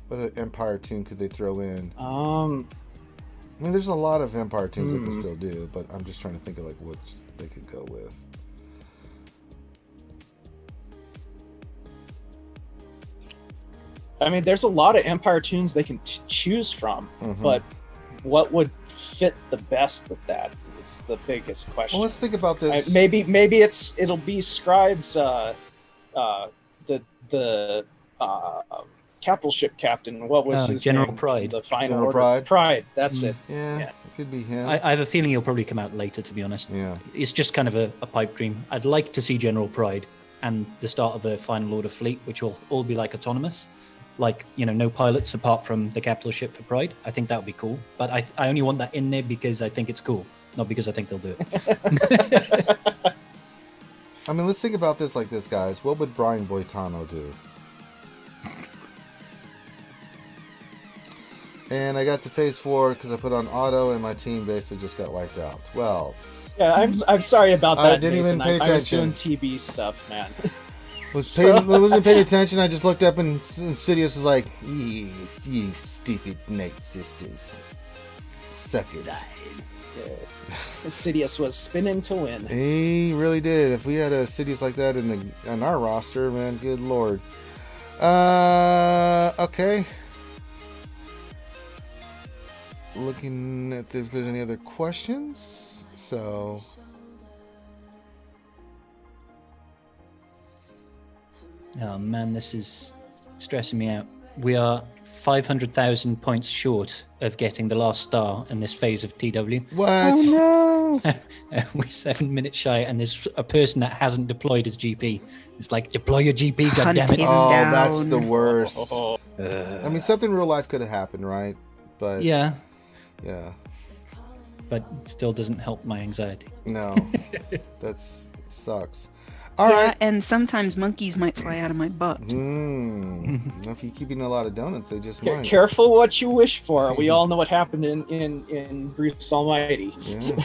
What Empire tune could they throw in? I mean, there's a lot of Empire tunes they can still do, but I'm just trying to think of like what they could go with. I mean, there's a lot of Empire tunes they can choose from, but what would fit the best with that? It's the biggest question. Well, let's think about this. Maybe it'll be Scribe's the capital ship captain. What was his General name? Pride. The final General order. Pride. That's it. Yeah, Yeah. it could be him. I have a feeling he'll probably come out later, to be honest. Yeah. It's just kind of a pipe dream. I'd like to see General Pride and the start of a Final Order fleet, which will all be like autonomous. Like, no pilots apart from the capital ship for Pride. I think that would be cool. But I only want that in there because I think it's cool, not because I think they'll do it. I mean, let's think about this like this, guys. What would Brian Boitano do? And I got to phase 4 because I put on auto and my team basically just got wiped out. Well, Yeah, I'm sorry about that. I didn't even Nathan. pay I was doing attention. TB stuff, man. wasn't paying attention. I just looked up and Sidious was like, you stupid Night Sisters. Suck it. Sidious was spinning to win. He really did. If we had a Sidious like that on our roster, man, good lord. Okay. Looking at if there's any other questions. So... Oh man, this is stressing me out. We are 500,000 points short of getting the last star in this phase of TW. What? Oh no! We're 7 minutes shy, and there's a person that hasn't deployed his GP. It's like, deploy your GP, goddammit. Hunting Oh, down. that's the worst. I mean, something in real life could have happened, right? But Yeah, yeah, but it still doesn't help my anxiety. no, that's sucks. All yeah, right. and sometimes monkeys might fly out of my butt. If you keep eating a lot of donuts, they just might. Careful what you wish for. We all know what happened in Bruce Almighty. Yeah.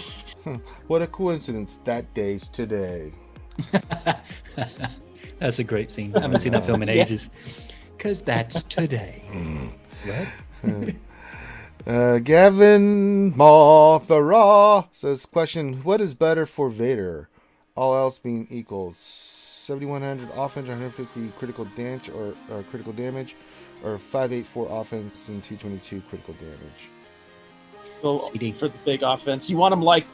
What a coincidence. That day's today. That's a great scene. I haven't seen that film in ages. Because that's today. What? Gavin Mothra says, question, what is better for Vader? All else being equal. 7,100 offense, 150 critical damage, or critical damage, or 584 offense and 222 critical damage. Go CD. for the big offense. You want him like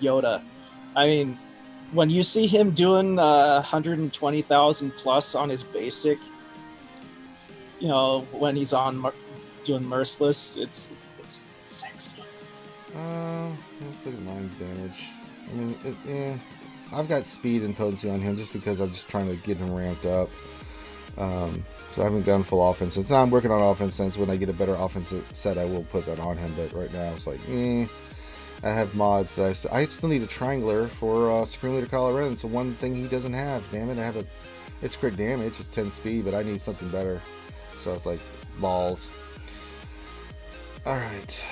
Yoda. I mean, when you see him doing 120,000 plus on his basic, you know, when he's on doing merciless, it's sexy. Let's look at mine's damage. I mean, I've got speed and potency on him just because I'm just trying to get him ramped up. So I haven't done full offense. It's not I'm working on offense since when I get a better offensive set, I will put that on him. But right now, it's like, I have mods that I still need a triangler for Supreme Leader Kylo Ren. It's the one thing he doesn't have. Damn it, it's crit damage, it's 10 speed, but I need something better. So it's like balls. All right.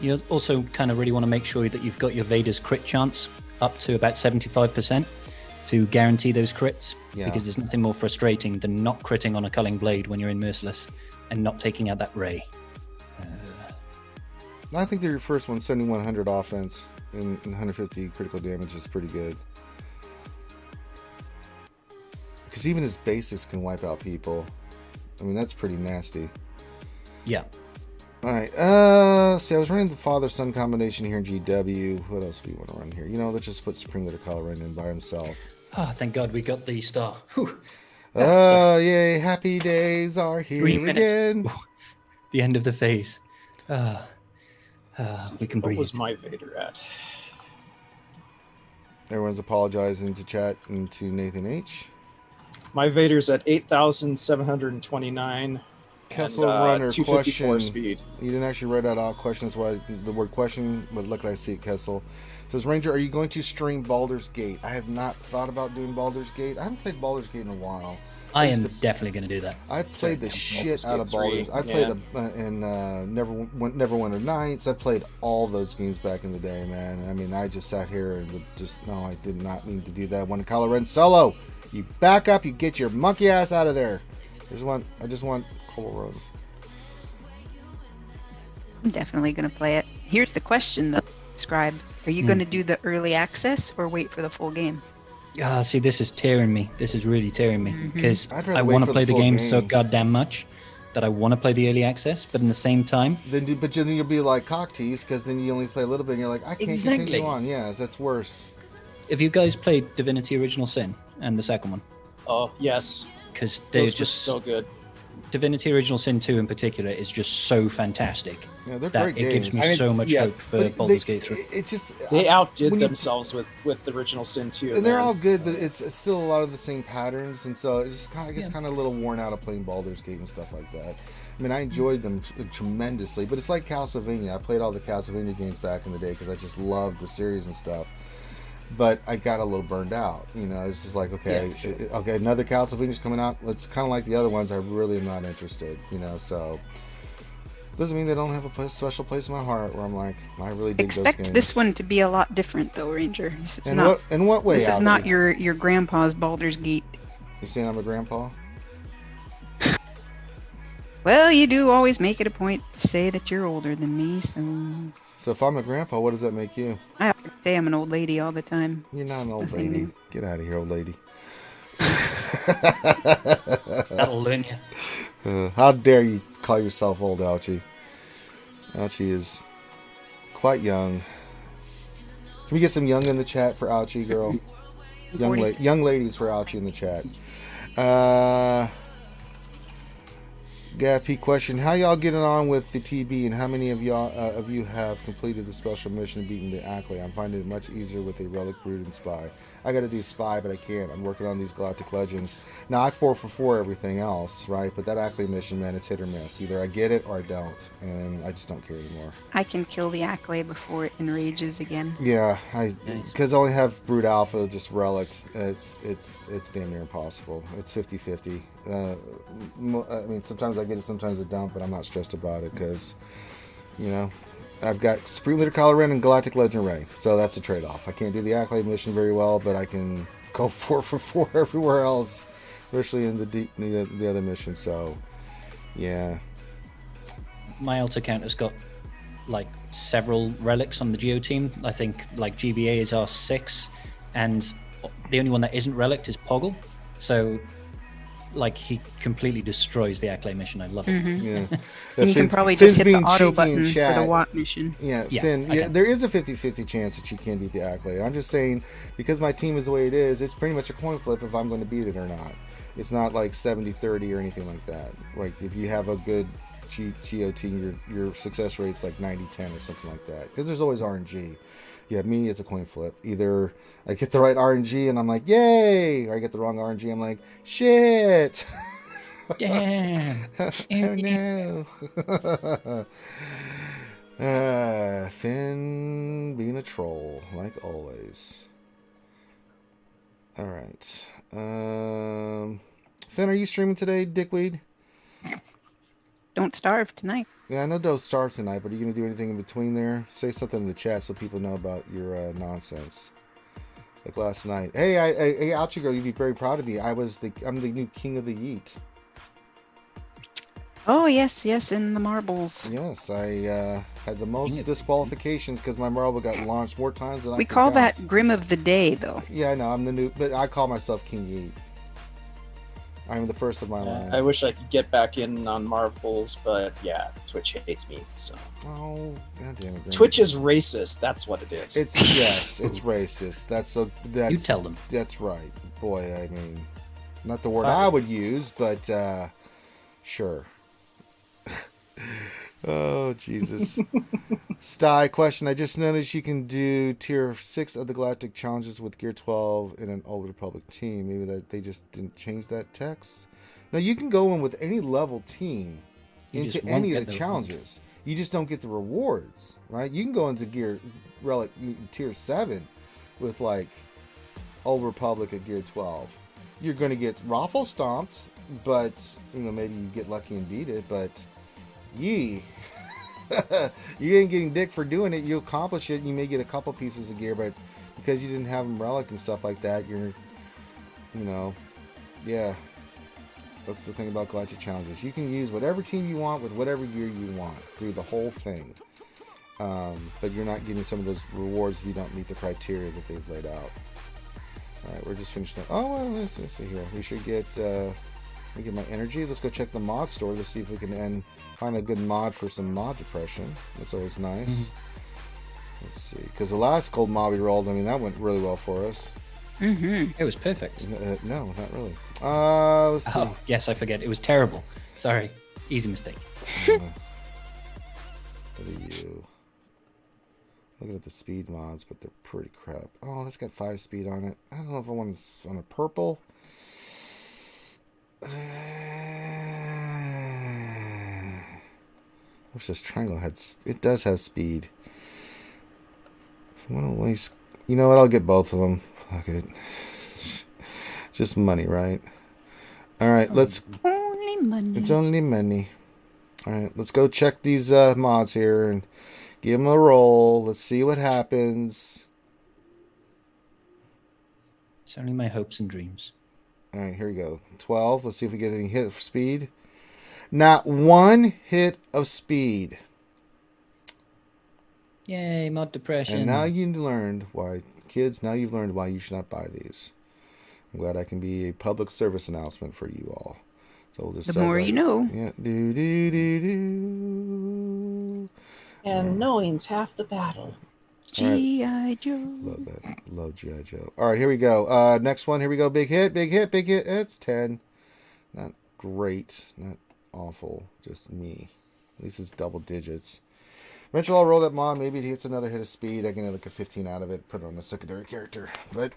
You also kind of really want to make sure that you've got your Vader's crit chance up to about 75% to guarantee those crits. Yeah. Because there's nothing more frustrating than not critting on a culling blade when you're in Merciless and not taking out that ray. I think your first one, 7,100 offense and 150 critical damage is pretty good. Because even his basics can wipe out people. I mean, that's pretty nasty. Yeah. Alright, see, I was running the father-son combination here in GW. What else do we want to run here? You know, let's just put Supreme Leader Kylo Ren in by himself. Oh, thank God we got the star. Whew. Oh, yay, happy days are here 3 minutes. again. The end of the phase. We can What breathe. was my Vader at? Everyone's apologizing to chat and to Nathan H. My Vader's at 8,729. Kessel and, Runner 254 question. speed. You didn't actually write out all questions. Why the word question, but look, I see it, Kessel. Says, Ranger, are you going to stream Baldur's Gate? I have not thought about doing Baldur's Gate. I haven't played Baldur's Gate in a while. I am definitely going to do that. I played the shit out of Baldur's Baldur's. Gate I 3, played in Neverwinter Nights. I played all those games back in the day, man. I mean, I just sat here and no, I did not mean to do that. When Kylo Ren solo, you back up, you get your monkey ass out of there. I just want Kylo Ren. I'm definitely going to play it. Here's the question, though, Scribe. Are you going to do the early access or wait for the full game? See, this is tearing me. This is really tearing me because I'd rather I wait want for to the play the full game game. so goddamn much that I want to play the early access, but in the same time, Then you'll be like cock tease because then you only play a little bit and you're like, I can't Exactly. continue on. Yeah, that's worse. if you guys played Divinity Original Sin and the second one, Oh, yes. because they're Those were just so good. Divinity Original Sin 2 in particular is just so fantastic Yeah, they're that great it games. gives me so much hope for But Baldur's Gate 3. It's just They outdid when you- themselves with the original Sin 2. and they're man. all good, but it's still a lot of the same patterns, and so it just kind of gets kind of a little worn out of playing Baldur's Gate and stuff like that. I mean, I enjoyed them tremendously, but it's like Castlevania. I played all the Castlevania games back in the day because I just loved the series and stuff. But I got a little burned out. You know, it's just like, okay, okay, another Castlevania's coming out. It's kind of like the other ones. I really am not interested. You know, so doesn't mean they don't have a special place in my heart where I'm like, I really dig those Expect games. this one to be a lot different, though, Ranger. It's in not. what way? This is Alfie? not your grandpa's Baldur's Gate. You saying I'm a grandpa? Well, you do always make it a point to say that you're older than me, so So if I'm a grandpa, what does that make you? I have to say I'm an old lady all the time. You're not an old Nothing lady. new. Get out of here, old lady. That'll learn you. How dare you call yourself old, Ouchie? Ouchie is quite young. Can we get some young in the chat for Ouchie, girl? young ladies for Ouchie in the chat. Gappy question: how y'all getting on with the TB, and how many of you have completed the special mission, beating the Ackley? I'm finding it much easier with a relic, brood, and spy. I got to do Spy, but I can't. I'm working on these Galactic Legends. Now, I 4 for 4 everything else, right? But that Ackley mission, man, it's hit or miss. Either I get it or I don't. And I just don't care anymore. I can kill the Acklay before it enrages again. Yeah, Nice. because I only have Brute Alpha, just relics. It's damn near impossible. It's 50-50. I mean, sometimes I get it, sometimes I don't, but I'm not stressed about it because, you know, I've got Supreme Leader Kylo Ren and Galactic Legend Rey, so that's a trade-off. I can't do the Accolade mission very well, but I can go 4 for 4 everywhere else, especially in the other mission. So, yeah. My altar counter's got like several relics on the Geo team. I think like GBA is R6, and the only one that isn't relic is Poggle. So, like, he completely destroys the Accolade mission. I love it. Yeah. And you can probably just hit the auto button for the Watt mission. Yeah, Yeah, Finn, okay. there is a 50-50 chance that you can beat the Accolade. I'm just saying, because my team is the way it is, it's pretty much a coin flip if I'm going to beat it or not. It's not like 70-30 or anything like that. Like, if you have a good Geo team, your success rate's like 90-10 or something like that. Because there's always RNG. Yeah, me, it's a coin flip. Either I get the right RNG and I'm like, yay! Or I get the wrong RNG and I'm like, shit! Damn. Oh no. Finn being a troll, like always. Alright. Finn, are you streaming today, dickweed? Don't starve tonight. Yeah, I know don't starve tonight, but are you going to do anything in between there? Say something in the chat so people know about your nonsense. Like last night. Hey, hey, Ouchie girl, you'd be very proud of me. I'm the new king of the Yeet. Oh, yes, in the marbles. Yes, I had the most disqualifications because my marble got launched more times than I We could call count. that Grim of the Day, though. Yeah, I know. I'm the new, but I call myself King Yeet. I'm the first of my line. I wish I could get back in on Marbles, but yeah, Twitch hates me. So Oh, god damn it! Twitch is racist. That's what it is. It's it's racist. That's You tell them. That's right, boy. I mean, not the word I would use, but sure. Oh Jesus. Sty question. I just noticed you can do tier 6 of the Galactic challenges with Gear 12 in an Old Republic team. Maybe that they just didn't change that text. Now you can go in with any level team into any of the challenges. You just don't get the rewards, right? You can go into Gear Relic tier 7 with like Old Republic at Gear 12. You're going to get raffle stomped, but maybe you get lucky and beat it, but you ain't getting dick for doing it. You accomplish it, you may get a couple pieces of gear, but because you didn't have them relic and stuff like that, you're yeah, that's the thing about Galactic challenges. You can use whatever team you want with whatever gear you want through the whole thing, but you're not getting some of those rewards if you don't meet the criteria that they've laid out. Alright, we're just finishing up. Oh, well, let's see here. We should get my energy. Let's go check the mod store to see if we can find a good mod for some mod depression. That's always nice. Mm-hmm. Let's see. Because the last gold mod we rolled, I mean, that went really well for us. Mm-hmm. It was perfect. No, not really. Let's see. Oh, yes, I forget. It was terrible. Sorry. Easy mistake. What are you? Looking at the speed mods, but they're pretty crap. Oh, that's got 5 speed on it. I don't know if I want it on a purple. I wish this triangle had. It does have speed. If I want to waste, you know what? I'll get both of them. Fuck it. Just money, right? All right, let's. Only money. It's only money. All right, let's go check these mods here and give them a roll. Let's see what happens. It's only my hopes and dreams. All right, here we go. 12. Let's see if we get any hit of speed. Not one hit of speed. Yay, mod depression. And now you've learned why, kids, now you've learned why you should not buy these. I'm glad I can be a public service announcement for you all. So we'll just the more you know. Yeah. Do, do, do, do. And knowing's half the battle. G.I. Joe. Love that. Love G.I. Joe. All right, here we go. Next one. Here we go. Big hit. Big hit. Big hit. It's 10. Not great. Not awful. Just me. At least it's double digits. Eventually I'll roll that mod. Maybe it hits another hit of speed. I can get like a 15 out of it. Put it on a secondary character. But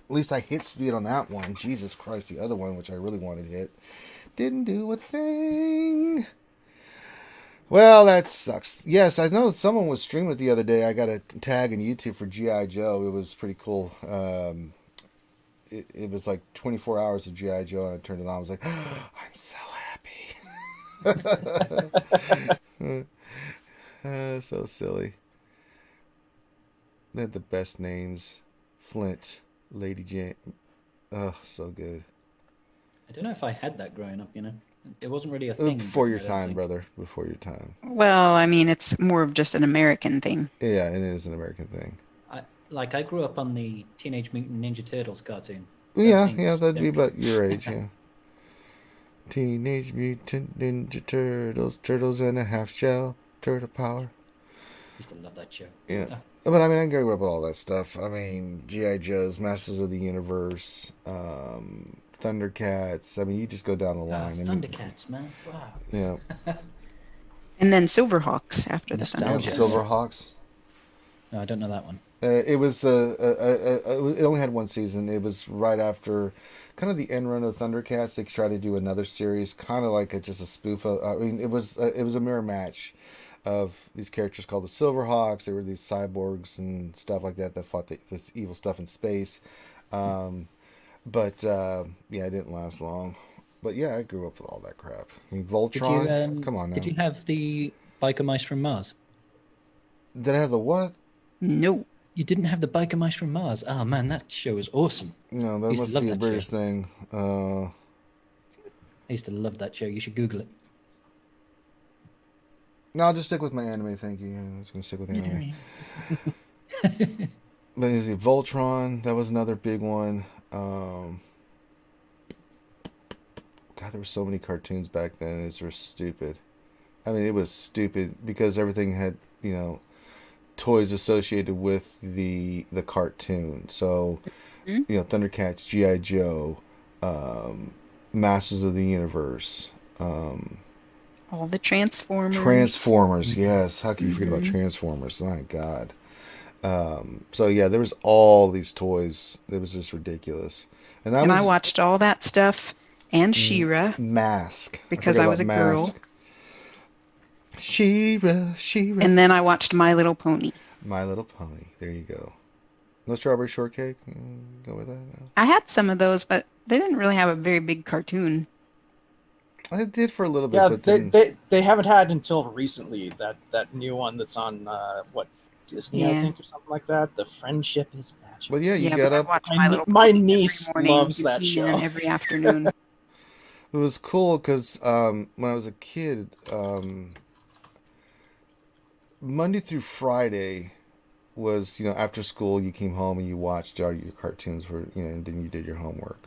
At least I hit speed on that one. Jesus Christ, the other one, which I really wanted to hit, didn't do a thing. Well, that sucks. Yes, I know someone was streaming it the other day. I got a tag in YouTube for G.I. Joe. It was pretty cool. It was like 24 hours of G.I. Joe, and I turned it on. I was like, oh, I'm so happy. So silly. They had the best names. Flint, Lady Jane. Oh, so good. I don't know if I had that growing up, It wasn't really a thing. Before your time, brother. Before your time. Well, I mean, it's more of just an American thing. Yeah, and it is an American thing. I grew up on the Teenage Mutant Ninja Turtles cartoon. Yeah, that'd be about your age, yeah. Teenage Mutant Ninja Turtles, turtles in a half shell, turtle power. Used to love that show. Yeah. But I mean, I grew up with all that stuff. I mean, G.I. Joe's, Masters of the Universe, Thundercats. I mean, you just go down the line. Thundercats, man. Wow. Yeah. And then Silverhawks after the Nostalgia. Silverhawks. No, I don't know that one. It was it only had one season. It was right after kind of the end run of Thundercats. They tried to do another series, kind of like just a spoof of. I mean, it was a mirror match of these characters called the Silverhawks. They were these cyborgs and stuff like that fought this evil stuff in space. But yeah, it didn't last long. But yeah, I grew up with all that crap. I mean, Voltron. Come on now. Did you have the Biker Mice from Mars? Did I have the what? No. You didn't have the Biker Mice from Mars? Oh man, that show was awesome. No, that must be a British thing. I used to love that show. You should Google it. No, I'll just stick with my anime, thank you. I'm just going to stick with anime. But Voltron, that was another big one. God, there were so many cartoons back then. It was stupid. I mean, it was stupid because everything had, toys associated with the cartoon. So, Thundercats, G.I. Joe, Masters of the Universe, all the Transformers. Transformers, yes. How can you forget about Transformers? My God. So yeah, there was all these toys. It was just ridiculous. And I watched all that stuff and She-Ra. Mask. Because I was a girl. She-Ra. And then I watched My Little Pony. My Little Pony. There you go. No Strawberry Shortcake? Go with that? No. I had some of those, but they didn't really have a very big cartoon. I did for a little bit. Yeah, but they haven't had until recently that new one that's on Disney, I think, or something like that. The Friendship is Magic. Well, yeah, you got up. My niece loves that show every afternoon. It was cool because when I was a kid, Monday through Friday was after school you came home and you watched all your cartoons and then you did your homework.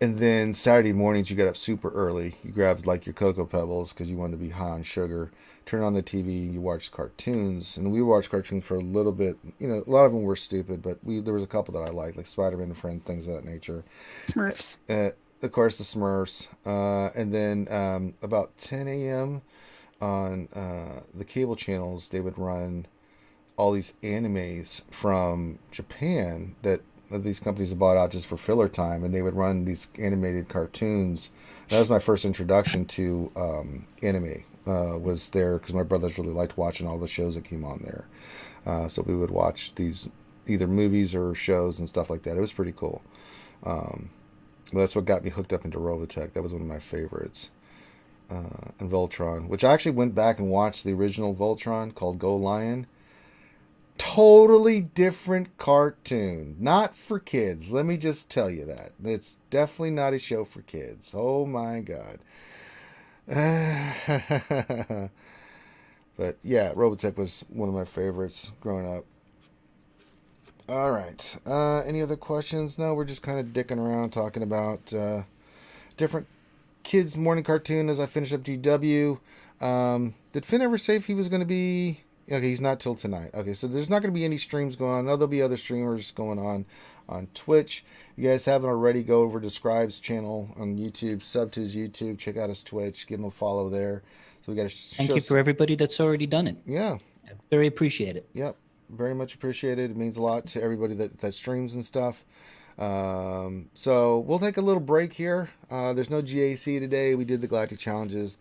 And then Saturday mornings, you got up super early. You grabbed your Cocoa Pebbles because you wanted to be high on sugar. Turn on the TV, you watched cartoons. And we watched cartoons for a little bit. A lot of them were stupid, but there was a couple that I liked, like Spider-Man and Friends, things of that nature. Smurfs. Of course, the Smurfs. And then about 10 a.m. on the cable channels, they would run all these animes from Japan that these companies have bought out just for filler time, and they would run these animated cartoons. That was my first introduction to anime. Was there because my brothers really liked watching all the shows that came on there. So we would watch these either movies or shows and stuff like that. It was pretty cool. That's what got me hooked up into Robotech. That was one of my favorites. And Voltron, which I actually went back and watched the original Voltron called Go Lion. Totally different cartoon. Not for kids. Let me just tell you that. It's definitely not a show for kids. Oh my God. But yeah, Robotech was one of my favorites growing up. All right. Any other questions? No, we're just kind of dicking around talking about different kids' morning cartoon as I finish up GW. Did Finn ever say if he was going to be... Okay, he's not till tonight. Okay, so there's not going to be any streams going on. No, there'll be other streamers going on Twitch. If you guys haven't already, go over to Scribe's channel on YouTube, sub to his YouTube, check out his Twitch, give him a follow there. So we got to Thank you for everybody that's already done it. Yeah. I very appreciate it. Yep. Very much appreciated. It means a lot to everybody that streams and stuff. So we'll take a little break here. There's no GAC today. We did the Galactic Challenges.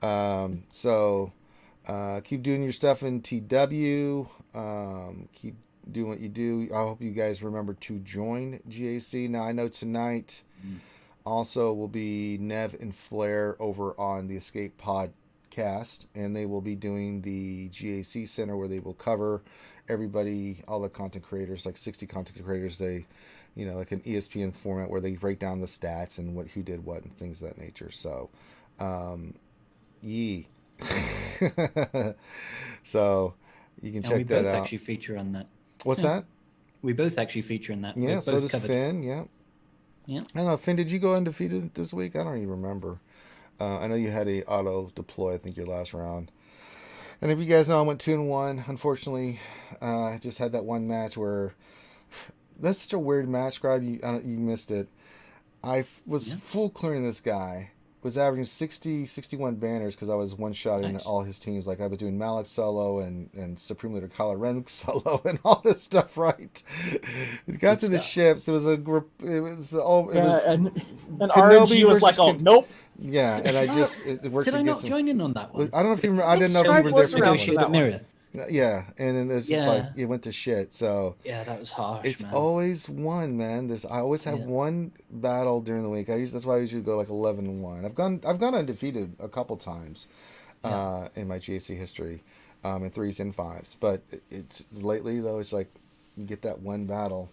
So keep doing your stuff in TW. Keep doing what you do. I hope you guys remember to join GAC. Now, I know tonight also will be Nev and Flair over on the Escape Podcast, and they will be doing the GAC Center where they will cover everybody, all the content creators, like 60 content creators. They, like an ESPN format where they break down the stats and who did what and things of that nature. So, yee. So you can check that out. We both actually feature on that. What's that? We both actually feature in that. Yeah, so does Finn. Yeah. Yeah. I don't know, Finn, did you go undefeated this week? I don't even remember. I know you had a auto deploy, I think, your last round. And if you guys know, I went 2-1. Unfortunately, I just had that one match where that's such a weird match, Scribe. You missed it. I was full clearing this guy. Was averaging 61 banners because I was one-shotting all his teams. Like I was doing Malik solo and Supreme Leader Kylo Ren solo and all this stuff. Right? It got to the ships. It was and RNG was like, "Oh, nope." Yeah, and I just it worked. Did I not join in on that one? I don't know if you remember. I didn't know if you were there for Negotiated mirror. Yeah, and then it's just like it went to shit. So yeah, that was harsh. It's man. always one, man. I always have one battle during the week. That's why I usually go like 11-1. I've gone undefeated a couple times in my GAC history, in 3s and 5s. But it's lately though, it's like you get that one battle.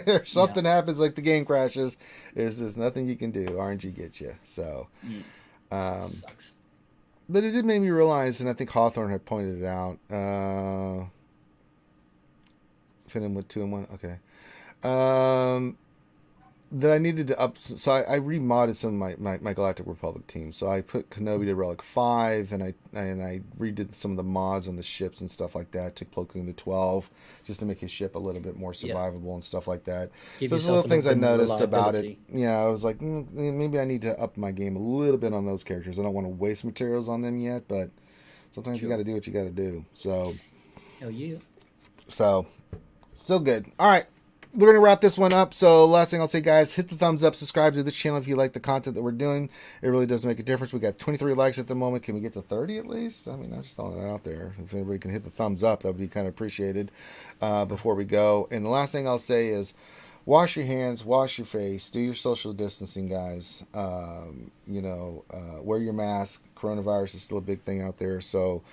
Or something happens, like the game crashes. There's nothing you can do. RNG gets you. So sucks. But it did make me realize, and I think Hawthorne had pointed it out. Finn with 2-1. Okay. That I needed to up. So I remodded some of my Galactic Republic team. So I put Kenobi to Relic 5, and I redid some of the mods on the ships and stuff like that. Took Plo Koon to 12, just to make his ship a little bit more survivable and stuff like that. Those little things I noticed about it. Yeah, I was like, maybe I need to up my game a little bit on those characters. I don't want to waste materials on them yet, but sometimes you got to do what you got to do. So, hell yeah. So good. All right. We're going to wrap this one up. So last thing I'll say, guys, hit the thumbs up, subscribe to this channel if you like the content that we're doing. It really does make a difference. We got 23 likes at the moment. Can we get to 30 at least? I mean, I'm just throwing that out there. If anybody can hit the thumbs up, that would be kind of appreciated before we go. And the last thing I'll say is wash your hands, wash your face, do your social distancing, guys. Wear your mask. Coronavirus is still a big thing out there. So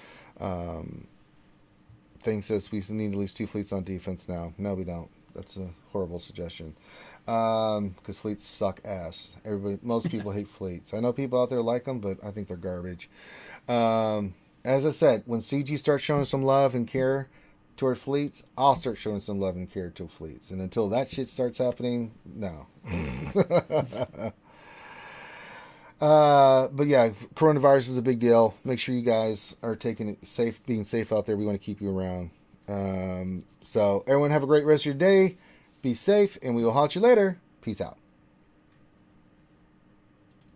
thing says we need at least 2 fleets on defense now. No, we don't. That's a horrible suggestion. Because fleets suck ass. Most people hate fleets. I know people out there like them, but I think they're garbage. As I said, when CG starts showing some love and care toward fleets, I'll start showing some love and care to fleets. And until that shit starts happening, no. But yeah, coronavirus is a big deal. Make sure you guys are taking it safe, being safe out there. We want to keep you around. So everyone have a great rest of your day. Be safe, and we will holler at you later. Peace out.